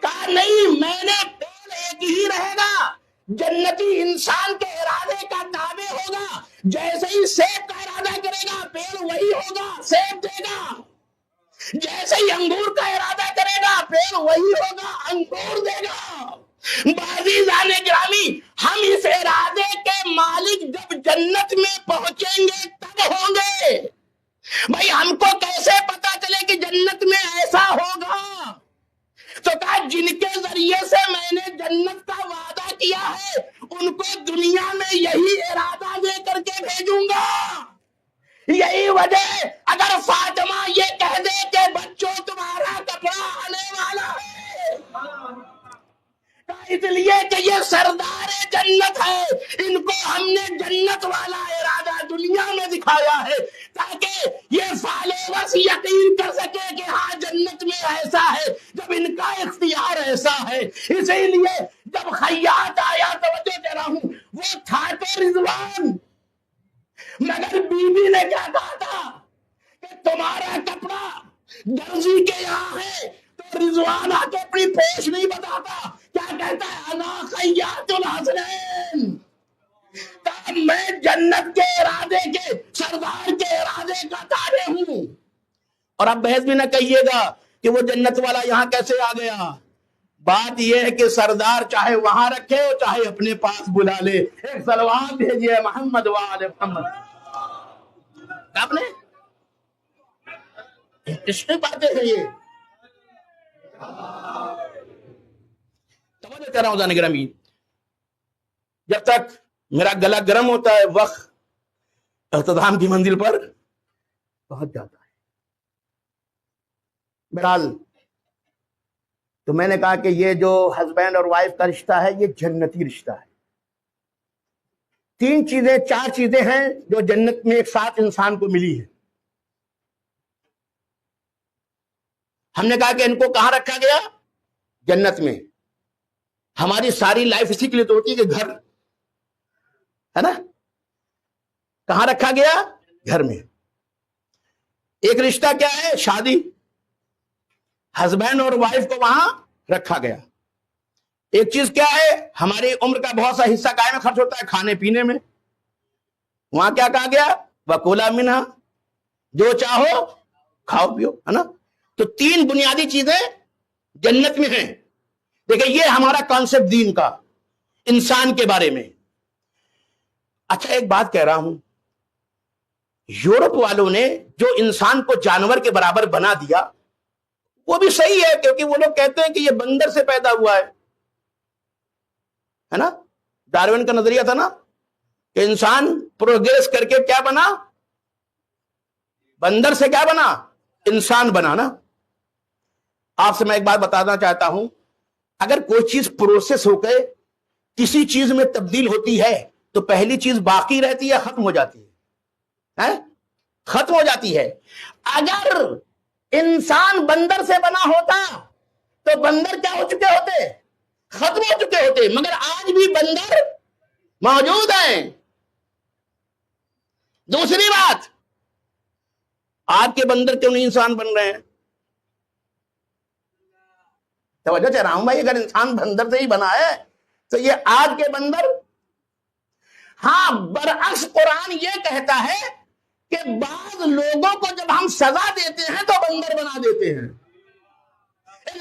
کہا نہیں، میں نے پیڑ ایک ہی رہے گا، جنتی انسان کے ارادے کا تابع ہوگا. جیسے ہی سیب کا ارادہ کرے گا پیڑ وہی ہوگا، سیب دے گا. جیسے ہی انگور کا ارادہ کرے گا پیڑ وہی ہوگا، انگور دے گا. عزیزان گرامی، ہم اس ارادے کے مالک جب جنت میں پہنچیں گے تب ہوں گے. بھائی ہم کو کیسے پتا چلے کہ جنت میں ایسا ہوگا؟ تو کہا جن کے ذریعے سے میں نے جنت کا وعدہ کیا ہے ان کو دنیا میں یہی ارادہ دے کر کے بھیجوں گا. یہی وجہ اگر فاطمہ یہ کہہ دے کہ بچوں تمہارا کپڑا آنے والا ہے، اس لیے کہ یہ سردار جنت ہے، ان کو ہم نے جنت والا ارادہ دنیا میں دکھایا ہے تاکہ یہ فالوورز یقین کر سکے کہ ہاں جنت میں ایسا ہے جب ان کا اختیار ایسا ہے. اسی لیے جب خیاط آیا، توجہ دے رہا ہوں، وہ تھا تو رضوان، مگر بی بی نے کیا کہا تھا کہ تمہارا کپڑا درزی کے یہاں ہے. تو رضوان آ کے اپنی پوش نہیں بتاتا، کیا کہتا ہے؟ انا خیاط الحسنین. میں جنت کے ارادے کے، سردار کے ارادے کا تابع ہوں. اور اب بحث بھی نہ کہیے گا کہ وہ جنت والا یہاں کیسے آ گیا. بات یہ ہے کہ سردار چاہے وہاں رکھے چاہے اپنے پاس بلا لے. ایک سلوات بھیجیے محمد وآل محمد. آپ نے اس میں باتیں ہیں یہ. توجہ کر رہا ہوں جان گرامی، جب تک میرا گلا گرم ہوتا ہے وقت اختتام کی منزل پر پہنچ جاتا ہے. بہرحال تو میں نے کہا کہ یہ جو ہسبینڈ اور وائف کا رشتہ ہے یہ جنتی رشتہ ہے. 3 چیزیں 4 چیزیں ہیں جو جنت میں ایک ساتھ انسان کو ملی ہے. ہم نے کہا کہ ان کو کہاں رکھا گیا؟ جنت میں. ہماری ساری لائف اسی کے لیے تو ہوتی ہے کہ گھر ہے نا. کہاں رکھا گیا؟ گھر میں. ایک رشتہ کیا ہے؟ شادی. ہسبینڈ اور وائف کو وہاں رکھا گیا. ایک چیز کیا ہے؟ ہماری عمر کا بہت سا حصہ کائے میں خرچ ہوتا ہے؟ کھانے پینے میں. وہاں کیا کہا گیا؟ وَكُلَا مِنْهَا، جو چاہو کھاؤ پیو، ہے نا. تو 3 بنیادی چیزیں جنت میں ہیں. دیکھیں یہ ہمارا کانسیپٹ دین کا، انسان کے بارے میں. اچھا ایک بات کہہ رہا ہوں، یورپ والوں نے جو انسان کو جانور کے برابر بنا دیا وہ بھی صحیح ہے، کیونکہ وہ لوگ کہتے ہیں کہ یہ بندر سے پیدا ہوا ہے نا. ڈارون کا نظریہ تھا نا کہ انسان پروگریس کر کے کیا بنا؟ بندر سے کیا بنا؟ انسان بنا نا. آپ سے میں ایک بات بتانا چاہتا ہوں اگر کوئی چیز پروسیس ہو کے کسی چیز میں تبدیل ہوتی ہے تو پہلی چیز باقی رہتی ہے، ختم ہو جاتی ہے، ختم ہو جاتی ہے۔ اگر انسان بندر سے بنا ہوتا تو بندر کیا ہو چکے ہوتے؟ ختم ہو چکے ہوتے، مگر آج بھی بندر موجود ہیں۔ دوسری بات، آج کے بندر کیوں نہیں انسان بن رہے ہیں؟ توجہ چاہ رہا ہوں بھائی، اگر انسان بندر سے ہی بنا ہے تو یہ آج کے بندر، ہاں برعکس قرآن یہ کہتا ہے کہ بعض لوگوں کو جب ہم سزا دیتے ہیں تو بندر بنا دیتے ہیں۔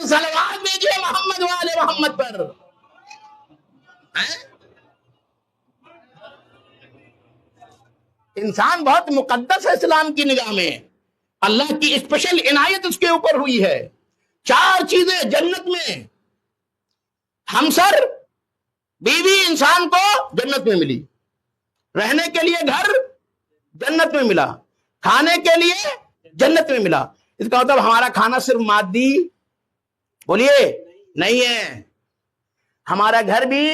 صلوات بھیجیے محمد والے محمد پر۔ انسان بہت مقدس ہے اسلام کی نگاہ میں، اللہ کی اسپیشل عنایت اس کے اوپر ہوئی ہے۔ 4 چیزیں جنت میں، ہمسر بیوی انسان کو جنت میں ملی، رہنے کے لیے گھر جنت میں ملا، کھانے کے لیے جنت میں ملا۔ اس کا مطلب ہمارا کھانا صرف مادی بولیے نہیں ہے، ہمارا گھر بھی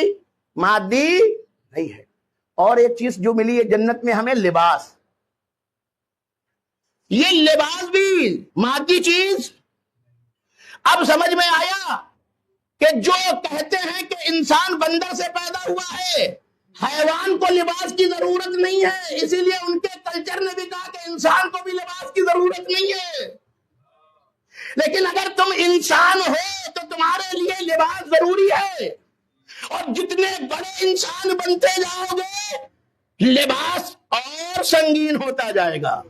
مادی نہیں ہے۔ اور ایک چیز جو ملی ہے جنت میں ہمیں، لباس۔ یہ لباس بھی مادی چیز۔ اب سمجھ میں آیا کہ جو کہتے ہیں کہ انسان بندر سے پیدا ہوا ہے، حیوان کو لباس کی ضرورت نہیں ہے، اسی لیے ان کے کلچر نے بھی کہا کہ انسان کو بھی لباس کی ضرورت نہیں ہے۔ لیکن اگر تم انسان ہو تو تمہارے لیے لباس ضروری ہے، اور جتنے بڑے انسان بنتے جاؤ گے لباس اور سنگین ہوتا جائے گا۔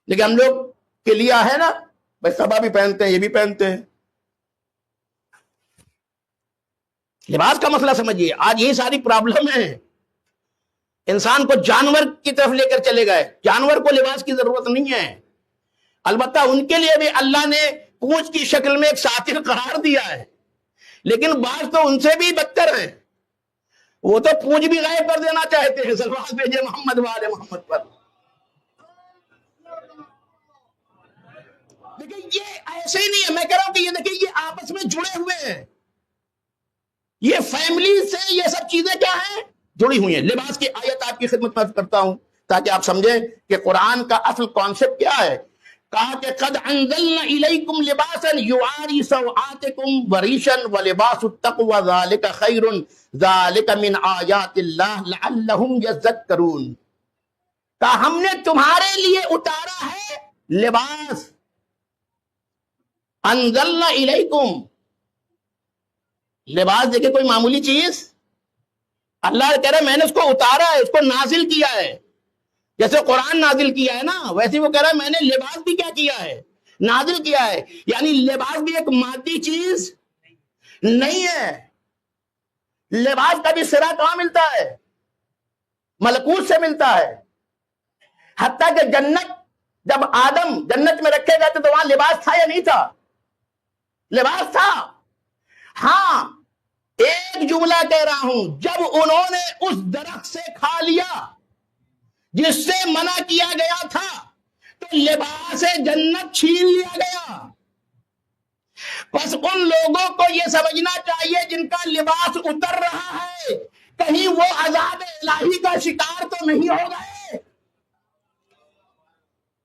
لیکن ہم لوگ کے لیے ہے نا بھائی، سبا بھی پہنتے ہیں، یہ بھی پہنتے ہیں۔ لباس کا مسئلہ سمجھیے، آج یہ ساری پرابلم ہے۔ انسان کو جانور کی طرف لے کر چلے گئے، جانور کو لباس کی ضرورت نہیں ہے۔ البتہ ان کے لیے بھی اللہ نے پونچھ کی شکل میں ایک ساتر قرار دیا ہے، لیکن بعض تو ان سے بھی بدتر ہیں، وہ تو پونچھ بھی غائب کر دینا چاہتے ہیں۔ صلوات بھیجیے محمد والے محمد پر۔ دیکھیں یہ ایسے ہی نہیں ہے، میں کہہ رہا ہوں کہ یہ دیکھیں یہ آپس میں جڑے ہوئے ہیں، یہ فیملی سے یہ سب چیزیں کیا ہیں؟ جڑی ہوئی ہیں۔ لباس کی آیت آپ کی خدمت میں کرتا ہوں تاکہ آپ سمجھیں کہ قرآن کا اصل کانسیپٹ کیا ہے۔ کہا کہ قد انزلنا الیکم لباسا یواری سوآتکم وریشا ولباس التقوی ذالک خیر ذالک من آیات اللہ لعلہم یذکرون۔ کہا ہم نے تمہارے لیے اتارا ہے لباس، انزلنا الیکم، لباس دیکھیں کوئی معمولی چیز، اللہ کہہ رہا ہے میں نے اس کو اتارا ہے، اس کو نازل کیا ہے۔ جیسے قرآن نازل کیا ہے نا، ویسے وہ کہہ رہا ہے میں نے لباس بھی کیا کیا ہے؟ نازل کیا ہے۔ یعنی لباس بھی ایک مادی چیز نہیں ہے۔ لباس کا بھی صلہ کہاں ملتا ہے؟ ملکوت سے ملتا ہے۔ حتیٰ کہ جنت، جب آدم جنت میں رکھے گئے تھے تو وہاں لباس تھا یا نہیں تھا؟ لباس تھا۔ ہاں ایک جملہ کہہ رہا ہوں، جب انہوں نے اس درخت سے کھا لیا جس سے منع کیا گیا تھا تو لباس جنت چھین لیا گیا۔ بس ان لوگوں کو یہ سمجھنا چاہیے جن کا لباس اتر رہا ہے، کہیں وہ عذاب الہی کا شکار تو نہیں ہو گئے۔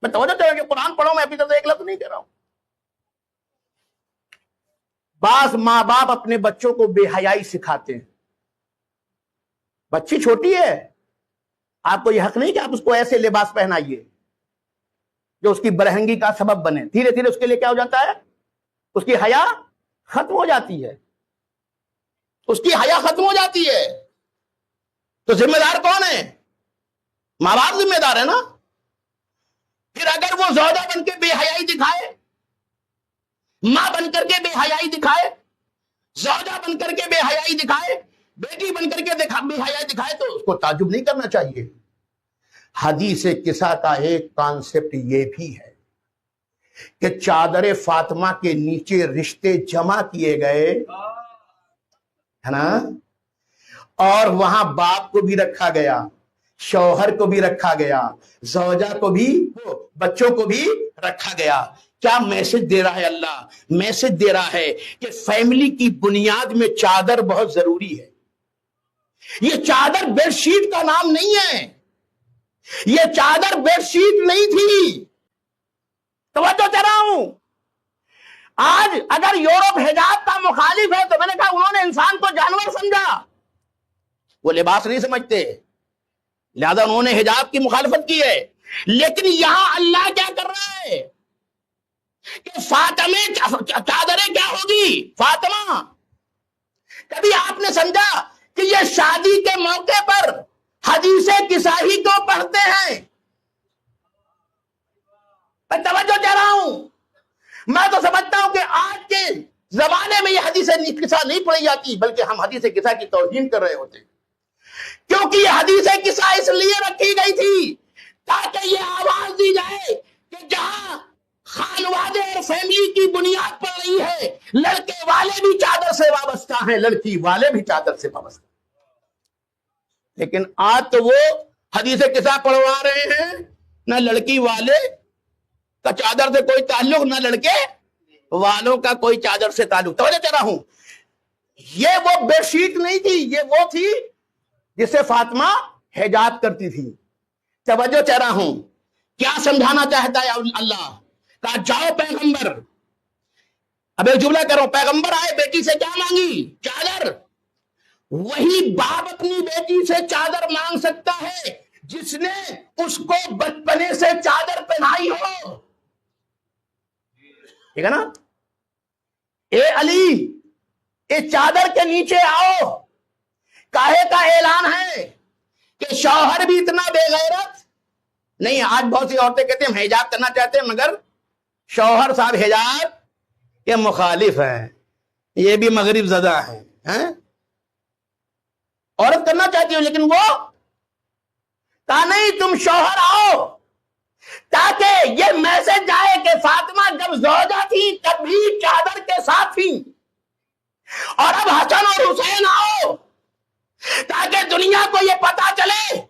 میں توجہ چاہیے کہ قرآن پڑھو، میں اپنی طرف سے ایک لفظ نہیں کہہ رہا ہوں۔ بعض ماں باپ اپنے بچوں کو بے حیائی سکھاتے ہیں۔ بچی چھوٹی ہے، آپ کو یہ حق نہیں کہ آپ اس کو ایسے لباس پہنائیے جو اس کی برہنگی کا سبب بنے۔ دھیرے دھیرے اس کے لیے کیا ہو جاتا ہے؟ اس کی حیا ختم ہو جاتی ہے، اس کی حیا ختم ہو جاتی ہے۔ تو ذمہ دار کون ہے؟ ماں باپ ذمہ دار ہے نا۔ پھر اگر وہ زوجہ بن کے بے حیائی دکھائے، ماں بن کر کے بے حیائی دکھائے، زوجہ بن کر کے بے حیائی دکھائے، بیٹی بن کر کے بے حیائی دکھائے تو اس کو تعجب نہیں کرنا چاہیے۔ حدیث قصہ کا ایک کانسیپٹ یہ بھی ہے کہ چادر فاطمہ کے نیچے رشتے جمع کیے گئے ہے نا، اور وہاں باپ کو بھی رکھا گیا، شوہر کو بھی رکھا گیا، زوجہ کو بھی، بچوں کو بھی رکھا گیا۔ کیا میسج دے رہا ہے اللہ؟ میسج دے رہا ہے کہ فیملی کی بنیاد میں چادر بہت ضروری ہے. یہ چادر بیڈ شیٹ کا نام نہیں ہے، یہ چادر بیڈ شیٹ نہیں تھی. توجہ کر رہا ہوں. آج اگر یورپ حجاب کا مخالف ہے تو میں نے کہا انہوں نے انسان کو جانور سمجھا، وہ لباس نہیں سمجھتے، لہذا انہوں نے حجاب کی مخالفت کی ہے. لیکن یہاں اللہ کیا کر رہا ہے کہ فاطمہ چادریں کیا ہوگی؟ فاطمہ. کبھی آپ نے سمجھا کہ یہ شادی کے موقع پر حدیث کسائی کو پڑھتے ہیں؟ میں توجہ دے رہا ہوں. میں تو سمجھتا ہوں کہ آج کے زمانے میں یہ حدیث کسا نہیں پڑھی جاتی، بلکہ ہم حدیث کسا کی توہین کر رہے ہوتے، کیونکہ یہ حدیث کسا اس لیے رکھی گئی تھی تاکہ یہ آواز دی جائے کہ جہاں خانوادے اور فیملی کی بنیاد پڑ رہی ہے، لڑکے والے بھی چادر سے وابستہ ہیں، لڑکی والے بھی چادر سے وابستہ. لیکن آج تو وہ حدیث کسا پڑھوا رہے ہیں، نہ لڑکی والے کا چادر سے کوئی تعلق، نہ لڑکے والوں کا کوئی چادر سے تعلق. توجہ کر رہا ہوں. یہ وہ بیڈ شیٹ نہیں تھی، یہ وہ تھی جسے فاطمہ حجاب کرتی تھی. توجہ چاہ رہا ہوں. کیا سمجھانا چاہتا ہے اللہ؟ کہا جاؤ پیغمبر. اب ایک جملہ کرو، پیغمبر آئے بیٹی سے کیا مانگی؟ چادر. وہی باپ اپنی بیٹی سے چادر مانگ سکتا ہے جس نے اس کو بچپنے سے چادر پہنائی ہو. ٹھیک ہے نا؟ اے علی، اس چادر کے نیچے آؤ. کاہے کا اعلان ہے کہ شوہر بھی اتنا بے غیرت نہیں. آج بہت سی عورتیں کہتے ہیں ہم حجاب کرنا چاہتے ہیں مگر شوہر صاحب حجاب کے مخالف ہیں، یہ بھی مغرب زدہ ہیں. عورت کرنا چاہتی ہو لیکن وہ کہا نہیں، تم شوہر آؤ تاکہ یہ میسج جائے کہ فاطمہ جب زوجہ تھی تب بھی چادر کے ساتھ تھی، اور اب حسن اور حسین آؤ تاکہ دنیا کو یہ پتا چلے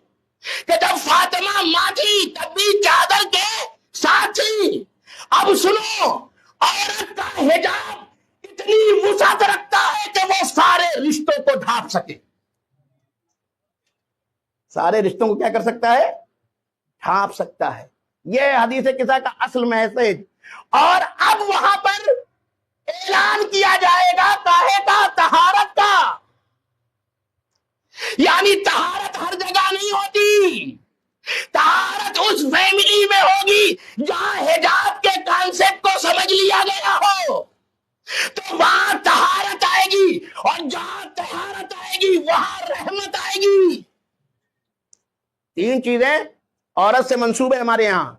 کہ جب فاطمہ ماں تھی تب بھی چادر کے ساتھ تھی. اب سنو، عورت کا حجاب اتنی وسعت رکھتا ہے کہ وہ سارے رشتوں کو ڈھانپ سکے. سارے رشتوں کو کیا کر سکتا ہے؟ ڈھانپ سکتا ہے. یہ حدیث کسا کا اصل میسج. اور اب وہاں پر اعلان کیا جائے گا کاہے کا؟ طہارت کا. یعنی طہارت ہر جگہ نہیں ہوتی، طہارت اس فیملی میں ہوگی جہاں حجاب کے کانسیپٹ کو سمجھ لیا گیا ہو، تو وہاں طہارت آئے گی، اور جہاں طہارت آئے گی وہاں رحمت آئے گی. 3 چیزیں عورت سے منسوب ہے ہمارے یہاں: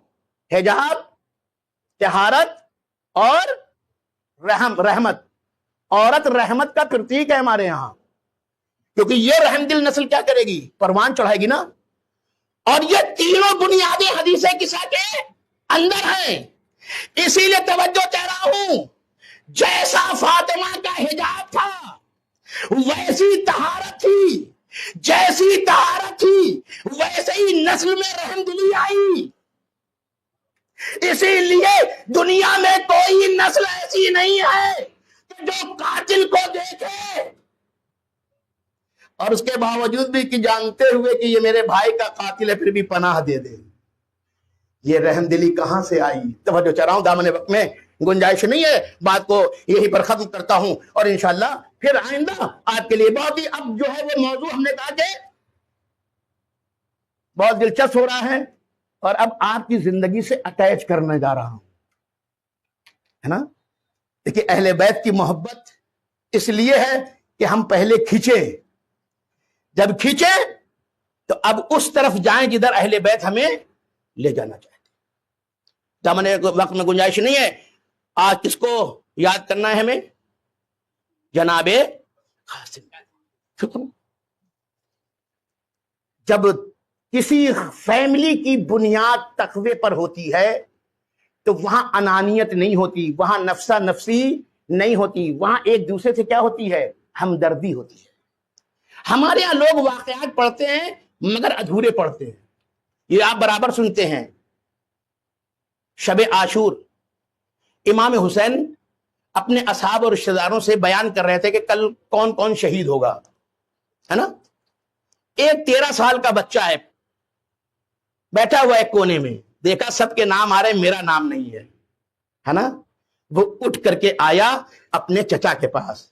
حجاب، طہارت اور رحمت. عورت رحمت کا پرتیک ہے ہمارے یہاں، کیونکہ یہ رحم دل نسل کیا کرے گی؟ پروان چڑھائے گی نا. اور یہ تینوں بنیادیں حدیث کسا کے اندر ہیں. اسی لیے توجہ کہہ رہا ہوں، جیسا فاطمہ کا حجاب تھا ویسی طہارت تھی، جیسی طہارت تھی ویسے ہی نسل میں رحم دلی آئی. اسی لیے دنیا میں کوئی نسل ایسی نہیں ہے کہ جو قاتل کو دیکھے اور اس کے باوجود بھی کہ جانتے ہوئے کہ یہ میرے بھائی کا قاتل ہے پھر بھی پناہ دے دے. یہ رحم دلی کہاں سے آئی؟ توجہ چاہ رہا ہوں، دامن وقت میں گنجائش نہیں ہے، بات کو یہی پر ختم کرتا ہوں، اور انشاءاللہ پھر آئندہ آپ کے لیے بہت ہی اب جو ہے وہ موضوع ہم نے کہا کہ بہت دلچسپ ہو رہا ہے، اور اب آپ کی زندگی سے اٹیچ کرنے جا رہا ہوں، ہے نا. دیکھیے، اہل بیت کی محبت اس لیے ہے کہ ہم پہلے کھینچے، جب کھینچے تو اب اس طرف جائیں جدھر اہل بیت ہمیں لے جانا چاہتے. دامن وقت میں گنجائش نہیں ہے. آج کس کو یاد کرنا ہے ہمیں؟ جناب قاسم. جب کسی فیملی کی بنیاد تقوی پر ہوتی ہے تو وہاں انانیت نہیں ہوتی، وہاں نفسا نفسی نہیں ہوتی، وہاں ایک دوسرے سے کیا ہوتی ہے؟ ہمدردی ہوتی ہے. ہمارے یہاں لوگ واقعات پڑھتے ہیں مگر ادھورے پڑھتے ہیں. یہ آپ برابر سنتے ہیں، شب عاشور امام حسین اپنے اصحاب اور رشتہ داروں سے بیان کر رہے تھے کہ کل کون کون شہید ہوگا، ہے نا؟ ایک 13 سال کا بچہ ہے، بیٹھا ہوا ایک کونے میں، دیکھا سب کے نام آ رہے، میرا نام نہیں ہے نا؟ وہ اٹھ کر کے آیا اپنے چچا کے پاس،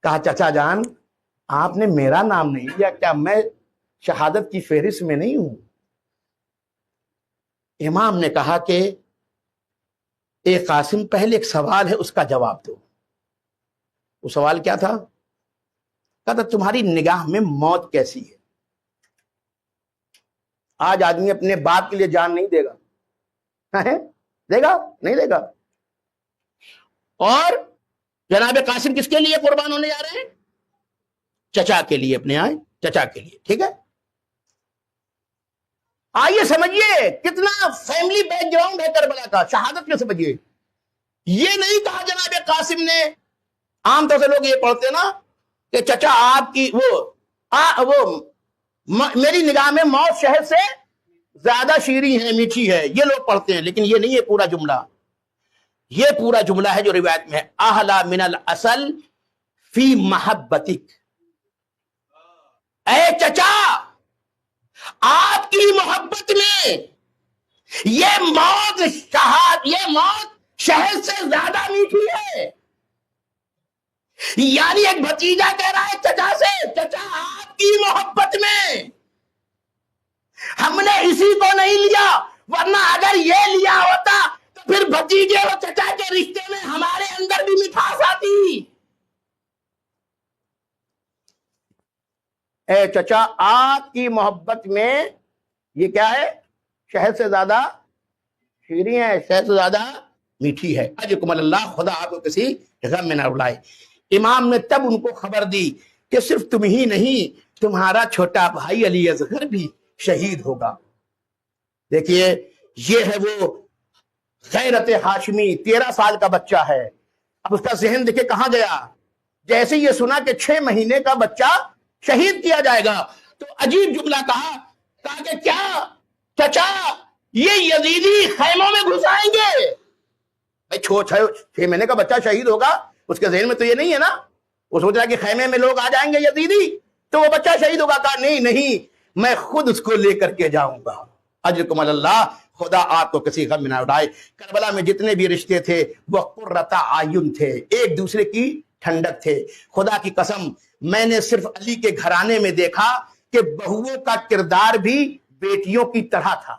کہا چچا جان آپ نے میرا نام نہیں لیا، کیا میں شہادت کی فہرست میں نہیں ہوں؟ امام نے کہا کہ اے قاسم، پہلے ایک سوال ہے، اس کا جواب دو۔ وہ سوال کیا تھا؟ کہا تھا تمہاری نگاہ میں موت کیسی ہے؟ آج آدمی اپنے باپ کے لیے جان نہیں دے گا، دے گا نہیں دے گا؟ اور جناب قاسم کس کے لیے قربان ہونے جا رہے ہیں؟ چچا کے لیے، اپنے آئے چچا کے لیے، ٹھیک ہے؟ آئیے سمجھیے کتنا فیملی بیک گراؤنڈ ہے کربلا کا، شہادت میں سمجھیے۔ یہ نہیں کہا جناب قاسم نے، عام طور سے لوگ یہ پڑھتے نا کہ چچا آپ کی وہ میری نگاہ میں موت شہد سے زیادہ شیریں ہے، میٹھی ہے، یہ لوگ پڑھتے ہیں، لیکن یہ نہیں ہے پورا جملہ۔ یہ پورا جملہ ہے جو روایت میں ہے، احلا من الاصل فی محبتک، اے چچا آپ کی محبت میں یہ موت شہد سے زیادہ میٹھی ہے۔ یعنی ایک بھتیجا کہہ رہا ہے چچا سے، چچا آپ کی محبت میں ہم نے اسی کو نہیں لیا، ورنہ اگر یہ لیا ہوتا تو پھر بھتیجے اور چچا کے رشتے میں ہمارے اندر بھی مٹھاس آتی۔ اے چچا آپ کی محبت میں یہ کیا ہے؟ شہد سے زیادہ شیریں ہے، شہد سے زیادہ میٹھی ہے۔ اجرکم اللہ، خدا آپ کو کسی غم میں نہ رلائے۔ امام نے تب ان کو خبر دی کہ صرف تم ہی نہیں، تمہارا چھوٹا بھائی علی اصغر بھی شہید ہوگا۔ دیکھیے یہ ہے وہ غیرت ہاشمی، 13 سال کا بچہ ہے۔ اب اس کا ذہن دیکھیں کہاں گیا۔ جیسے یہ سنا کہ 6 مہینے کا بچہ شہید کیا جائے گا تو عجیب جملہ کہا کہ کیا چچا یہ یزیدی خیموں میں گھس آئیں گے؟ 6 مہینے کا بچہ شہید ہوگا، اس کے ذہن میں تو یہ نہیں ہے نا، وہ سوچ رہا کہ خیمے میں لوگ آ جائیں گے یزیدی تو وہ بچہ شہید ہوگا۔ کہا نہیں، میں خود اس کو لے کر کے جاؤں گا۔ اجرکم اللہ، خدا آپ کو کسی غم میں نہ اڑائے۔ کربلا میں جتنے بھی رشتے تھے وہ قرۃ اعین تھے، ایک دوسرے کی ٹھنڈک تھے۔ خدا کی قسم میں نے صرف علی کے گھرانے میں دیکھا کہ بہوؤں کا کردار بھی بیٹیوں کی طرح تھا،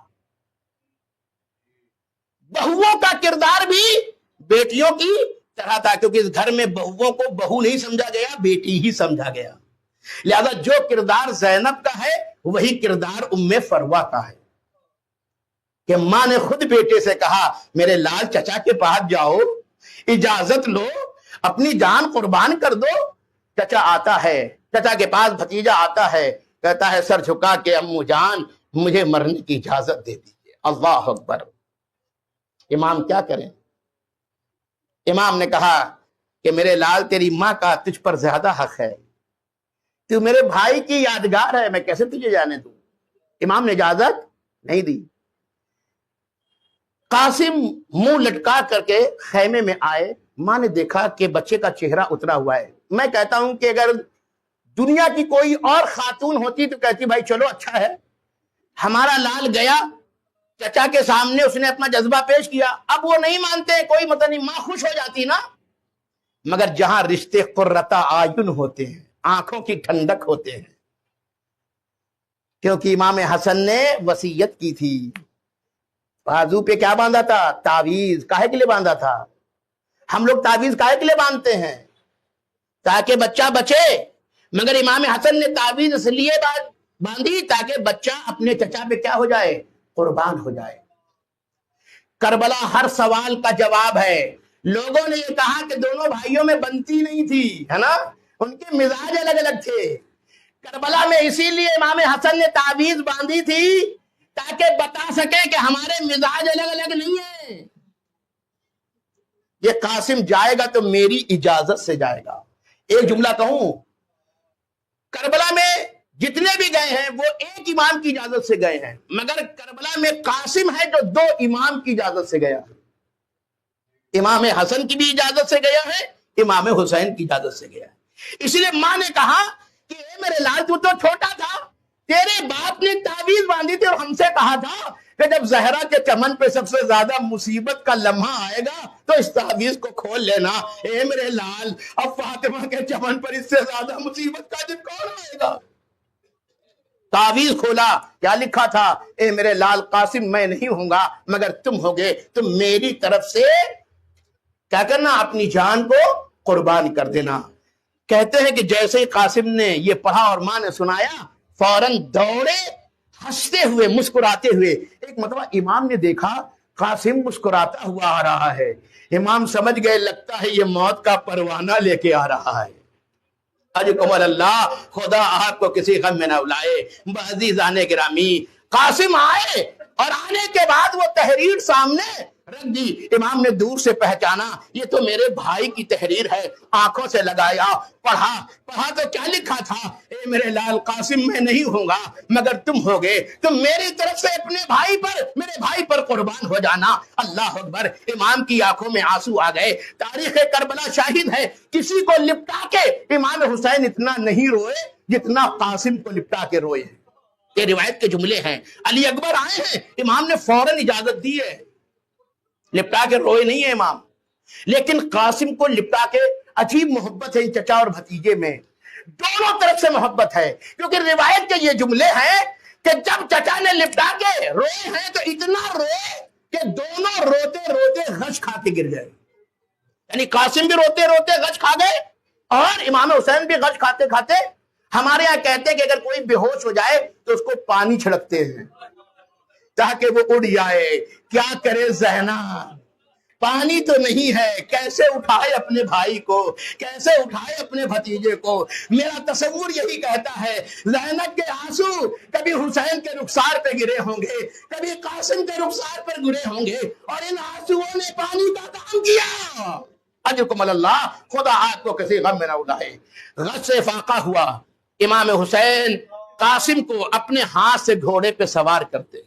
بہوؤں کا کردار بھی بیٹیوں کی طرح تھا، کیونکہ اس گھر میں بہوؤں کو بہو نہیں سمجھا گیا، بیٹی ہی سمجھا گیا۔ لہذا جو کردار زینب کا ہے وہی کردار ام فروہ کا ہے کہ ماں نے خود بیٹے سے کہا میرے لال چچا کے پاس جاؤ، اجازت لو، اپنی جان قربان کر دو۔ چچا آتا ہے، چچا کے پاس بھتیجا آتا ہے، کہتا ہے سر جھکا کے امو جان مجھے مرنے کی اجازت دے دیجیے۔ اللہ اکبر۔ امام کیا کریں؟ امام نے کہا کہ میرے لال تیری ماں کا تجھ پر زیادہ حق ہے، تو میرے بھائی کی یادگار ہے، میں کیسے تجھے جانے دوں؟ امام نے اجازت نہیں دی۔ قاسم منہ لٹکا کر کے خیمے میں آئے، ماں نے دیکھا کہ بچے کا چہرہ اترا ہوا ہے۔ میں کہتا ہوں کہ اگر دنیا کی کوئی اور خاتون ہوتی تو کہتی بھائی چلو اچھا ہے، ہمارا لال گیا چچا کے سامنے، اس نے اپنا جذبہ پیش کیا، اب وہ نہیں مانتے، کوئی مطلب نہیں، ماں خوش ہو جاتی نا۔ مگر جہاں رشتے قرۃ اعین ہوتے ہیں، آنکھوں کی ٹھنڈک ہوتے ہیں، کیونکہ امام حسن نے وصیت کی تھی، بازو پہ کیا باندھا تھا؟ تعویذ۔ کاہے کے لیے باندھا تھا؟ ہم لوگ تعویذ کاہے کے لیے باندھتے ہیں؟ تاکہ بچہ بچے، مگر امام حسن نے تعویذ اس لیے باندھی تاکہ بچہ اپنے چچا پہ کیا ہو جائے؟ قربان ہو جائے۔ کربلا ہر سوال کا جواب ہے۔ لوگوں نے یہ کہا کہ دونوں بھائیوں میں بنتی نہیں تھی، ہے نا، ان کے مزاج الگ الگ تھے۔ کربلا میں اسی لیے امام حسن نے تعویذ باندھی تھی تاکہ بتا سکے کہ ہمارے مزاج الگ الگ نہیں ہیں۔ یہ قاسم جائے گا تو میری اجازت سے جائے گا۔ ایک جملہ کہوں، کربلا میں جتنے بھی گئے ہیں وہ ایک امام کی اجازت سے گئے ہیں، مگر کربلا میں قاسم ہے جو 2 امام کی اجازت سے گیا۔ امام حسن کی بھی اجازت سے گیا ہے، امام حسین کی اجازت سے گیا ہے۔ اس لیے ماں نے کہا کہ اے میرے لال تو چھوٹا تھا، تیرے باپ نے تعویذ باندھی تھی اور ہم سے کہا تھا کہ جب زہرا کے چمن پہ سب سے زیادہ مصیبت کا لمحہ آئے گا تو اس تعویذ کو کھول لینا۔ اے میرے لال، اب فاطمہ کے چمن پر اس سے زیادہ مصیبت کا دن کون آئے گا؟ تعویذ کھولا، کیا لکھا تھا؟ اے میرے لال قاسم، میں نہیں ہوں گا مگر تم ہوگے، تم میری طرف سے کیا کرنا؟ اپنی جان کو قربان کر دینا۔ کہتے ہیں کہ جیسے ہی قاسم نے یہ پڑھا اور ماں نے سنایا، فوراً دوڑے ہنستے ہوئے مسکراتے ہوئے۔ ایک مرتبہ امام نے دیکھا قاسم مسکراتا ہوا آ رہا ہے، امام سمجھ گئے لگتا ہے یہ موت کا پروانہ لے کے آ رہا ہے۔ اجکمل اللہ، خدا آپ کو کسی غم میں نہ اڑائے۔ عزیزان گرامی، قاسم آئے اور آنے کے بعد وہ تحریر سامنے رکھ دی۔ امام نے دور سے پہچانا، یہ تو میرے بھائی کی تحریر ہے، آنکھوں سے لگایا، پڑھا تو کیا لکھا تھا؟ اے میرے لال قاسم، میں نہیں ہوں گا مگر تم ہوگے، تم میری طرف سے اپنے بھائی پر، میرے بھائی پر قربان ہو جانا۔ اللہ اکبر! امام کی آنکھوں میں آنسو آ گئے۔ تاریخ کربلا شاہد ہے، کسی کو لپٹا کے امام حسین اتنا نہیں روئے جتنا قاسم کو لپٹا کے روئے۔ یہ روایت کے جملے ہیں۔ علی اکبر آئے ہیں، امام نے فوراً اجازت دی ہے، لپٹا کے روئے نہیں ہے امام، لیکن قاسم کو لپٹا کے عجیب محبت ہے چچا اور بھتیجے میں، دونوں طرف سے محبت ہے، کیونکہ روایت کے یہ جملے ہیں کہ جب چچا نے لپٹا کے روئے ہیں تو اتنا روئے کہ دونوں روتے روتے غش کھا کے گر گئے، یعنی قاسم بھی روتے روتے غش کھا گئے اور امام حسین بھی غش کھاتے کھاتے۔ ہمارے یہاں کہتے ہیں کہ اگر کوئی بے ہوش ہو جائے تو اس کو پانی چھڑکتے ہیں تاکہ وہ اڑ جائے۔ کیا کرے زینب، پانی تو نہیں ہے، کیسے اٹھائے اپنے بھائی کو، کیسے اٹھائے اپنے بھتیجے کو؟ میرا تصور یہی کہتا ہے زینب کے آنسو کبھی حسین کے رخسار پہ گرے ہوں گے، کبھی قاسم کے رخسار پر گرے ہوں گے، اور ان آنسوؤں نے پانی کا کام کیا۔ اجرکم اللہ، خدا آپ کو کسی غم میں نہ اڑائے۔ غش سے فاقہ ہوا، امام حسین قاسم کو اپنے ہاتھ سے گھوڑے پہ سوار کرتے۔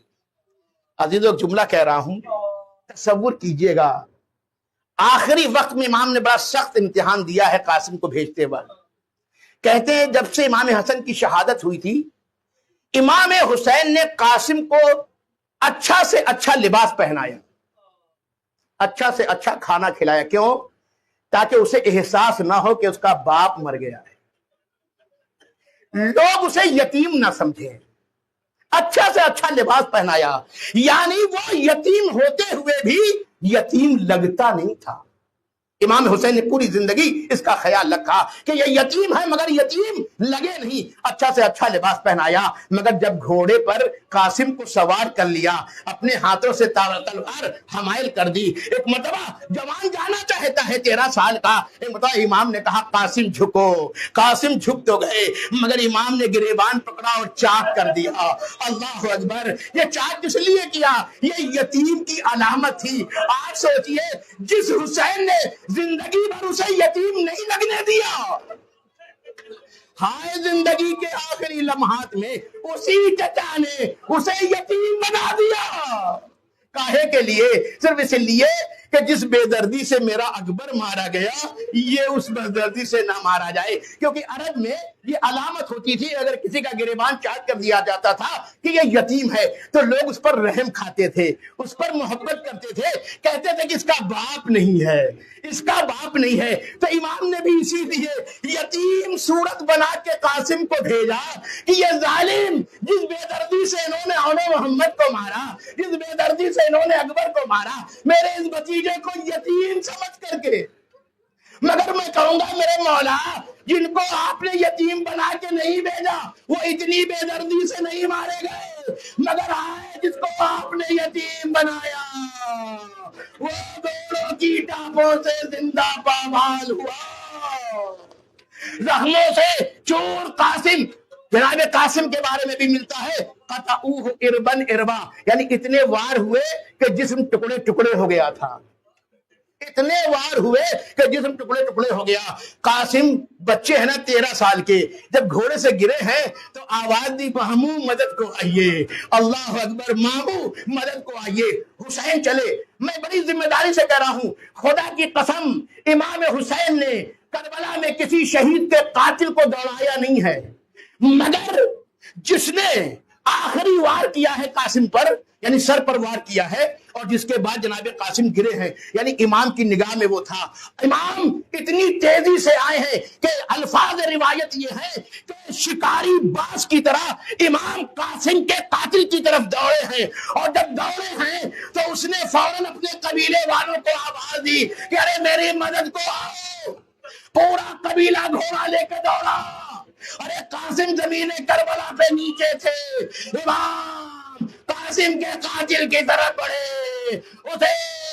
عزیزوں، جملہ کہہ رہا ہوں، تصور کیجئے گا، آخری وقت میں امام نے بڑا سخت امتحان دیا ہے قاسم کو بھیجتے وقت۔ کہتے ہیں جب سے امام حسن کی شہادت ہوئی تھی، امام حسین نے قاسم کو اچھا سے اچھا لباس پہنایا، اچھا سے اچھا کھانا کھلایا۔ کیوں؟ تاکہ اسے احساس نہ ہو کہ اس کا باپ مر گیا ہے، لوگ اسے یتیم نہ سمجھیں۔ اچھا سے اچھا لباس پہنایا، یعنی وہ یتیم ہوتے ہوئے بھی یتیم لگتا نہیں تھا۔ امام حسین نے پوری زندگی اس کا خیال رکھا کہ یہ یتیم ہے مگر یتیم لگے نہیں۔ اچھا سے اچھا لباس پہنایا، مگر جب گھوڑے پر قاسم کو سوار کر لیا، اپنے ہاتھوں سے تلوار حمائل کر دی۔ ایک مرتبہ جوان جانا چاہتا ہے 13 سال کا، ایک مرتبہ امام نے کہا قاسم جھکو، قاسم جھک تو گئے مگر امام نے گریبان پکڑا اور چاک کر دیا۔ اللہ اکبر! یہ چاک کس لیے کیا؟ یہ یتیم کی علامت تھی۔ آج سوچئے، جس حسین نے زندگی بھر اسے یتیم نہیں لگنے دیا، ہائے زندگی کے آخری لمحات میں اسی چچا نے اسے یتیم بنا دیا۔ کاہے کے لیے؟ صرف اس لیے کہ جس بے دردی سے میرا اکبر مارا گیا، یہ اس بے دردی سے نہ مارا جائے۔ کیونکہ عرب میں یہ علامت ہوتی تھی، اگر کسی کا گریبان چاٹ کر دیا جاتا تھا کہ یہ یتیم ہے تو لوگ اس پر رحم کھاتے تھے، اس پر محبت کرتے تھے، کہتے تھے کہ اس کا باپ نہیں ہے، اس کا باپ نہیں ہے۔ تو امام نے بھی اسی لیے یتیم صورت بنا کے قاسم کو بھیجا کہ یہ ظالم جس بے دردی سے انہوں نے محمد کو مارا، جس بے دردی سے انہوں نے اکبر کو مارا، میرے اس بھتیجے کو یتیم سمجھ کر کے، مگر میں کہوں گا میرے مولا، جن کو آپ نے یتیم بنا کے نہیں بھیجا وہ اتنی بے دردی سے نہیں مارے گئے، مگر آئے جس کو آپ نے یتیم بنایا وہ گھوڑوں کی ٹانپوں سے زندہ پامال ہوا، زخموں سے چور۔ قاسم، جناب قاسم کے بارے میں بھی ملتا ہے قطعوہ اربن اربا، یعنی اتنے وار ہوئے کہ جسم ٹکڑے ٹکڑے ہو گیا تھا۔ اتنے وار ہوئے کہ جسم ٹکڑے ٹکڑے ہو گیا۔ قاسم بچے ہیں نا 13 سال کے، جب گھوڑے سے گرے ہیں تو آواز دی مامو مدد کو آئیے، اللہ اکبر، مامو مدد کو آئیے۔ حسین چلے۔ میں بڑی ذمہ داری سے کہہ رہا ہوں، خدا کی قسم امام حسین نے کربلا میں کسی شہید کے قاتل کو دوڑایا نہیں ہے، مگر جس نے آخری وار کیا ہے قاسم پر، یعنی سر پر وار کیا ہے، اور جس کے بعد جناب قاسم گرے ہیں، یعنی امام کی نگاہ میں وہ تھا۔ امام اتنی تیزی سے آئے ہیں کہ الفاظ روایت یہ ہے کہ شکاری باز کی طرح امام قاسم کے قاتل کی طرف دوڑے ہیں، اور جب دوڑے ہیں تو اس نے فوراً اپنے قبیلے والوں کو آواز دی کہ ارے میری مدد کو آؤ۔ پورا قبیلہ گھوڑا لے کے دوڑا۔ ارے قاسم زمین کربلا پہ نیچے تھے، امام قاسم کے قاتل کی طرف بڑھے،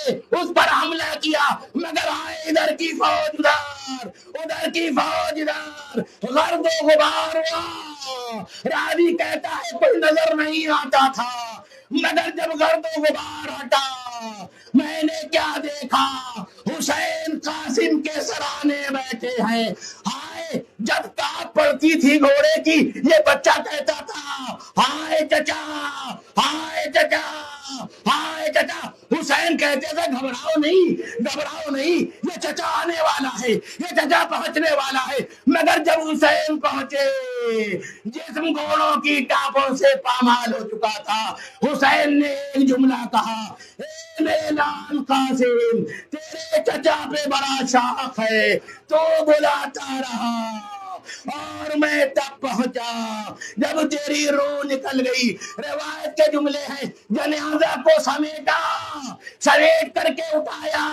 اس پر حملہ کیا، مگر آئے ادھر کی فوج ادھر کی فوج ادھر، غرد و غبار ہوا۔ راوی کہتا ہے کوئی نظر نہیں آتا تھا، مگر جب غرد و غبار ہٹا میں نے کیا دیکھا، حسین قاسم کے سرانے بیٹھے ہیں۔ ہائے، جب تاپ پڑتی تھی گھوڑے کی یہ بچہ کہتا تھا ہائے چچا، ہائے چچا، ہائے چچا۔ حسین کہتے تھے گھبراؤ نہیں، یہ چچا آنے والا ہے، یہ چچا پہنچنے والا ہے۔ مگر جب حسین پہنچے، جسم گھوڑوں کی ٹاپوں سے پامال ہو چکا تھا، حسین نے ایک جملہ کہا، اے میرے لال قاسم، تیرے چچا پہ بڑا شوق ہے، تو بلاتا رہا اور میں تب پہنچا جب تیری روح نکل گئی۔ روایت کے جملے ہیں، جنازہ کو سمیٹ کر کے اٹھایا۔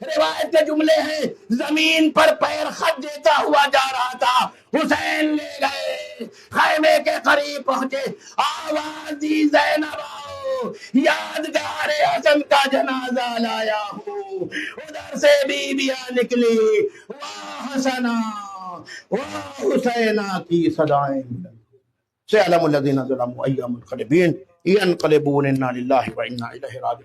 روایت کے جملے ہیں، زمین پر پیر خط دیتا ہوا جا رہا تھا، حسین لے گئے، خیمے کے قریب پہنچے، آواز دی زینب آؤ، یادگار حسن کا جنازہ لایا ہوں۔ ادھر سے بیویاں نکلی، واہ حسنا واہ حسینا کی صدائیں سيعلم الذين ظلموا أيام القلبين ينقلبون إنا لله وإنا إليه راجعون۔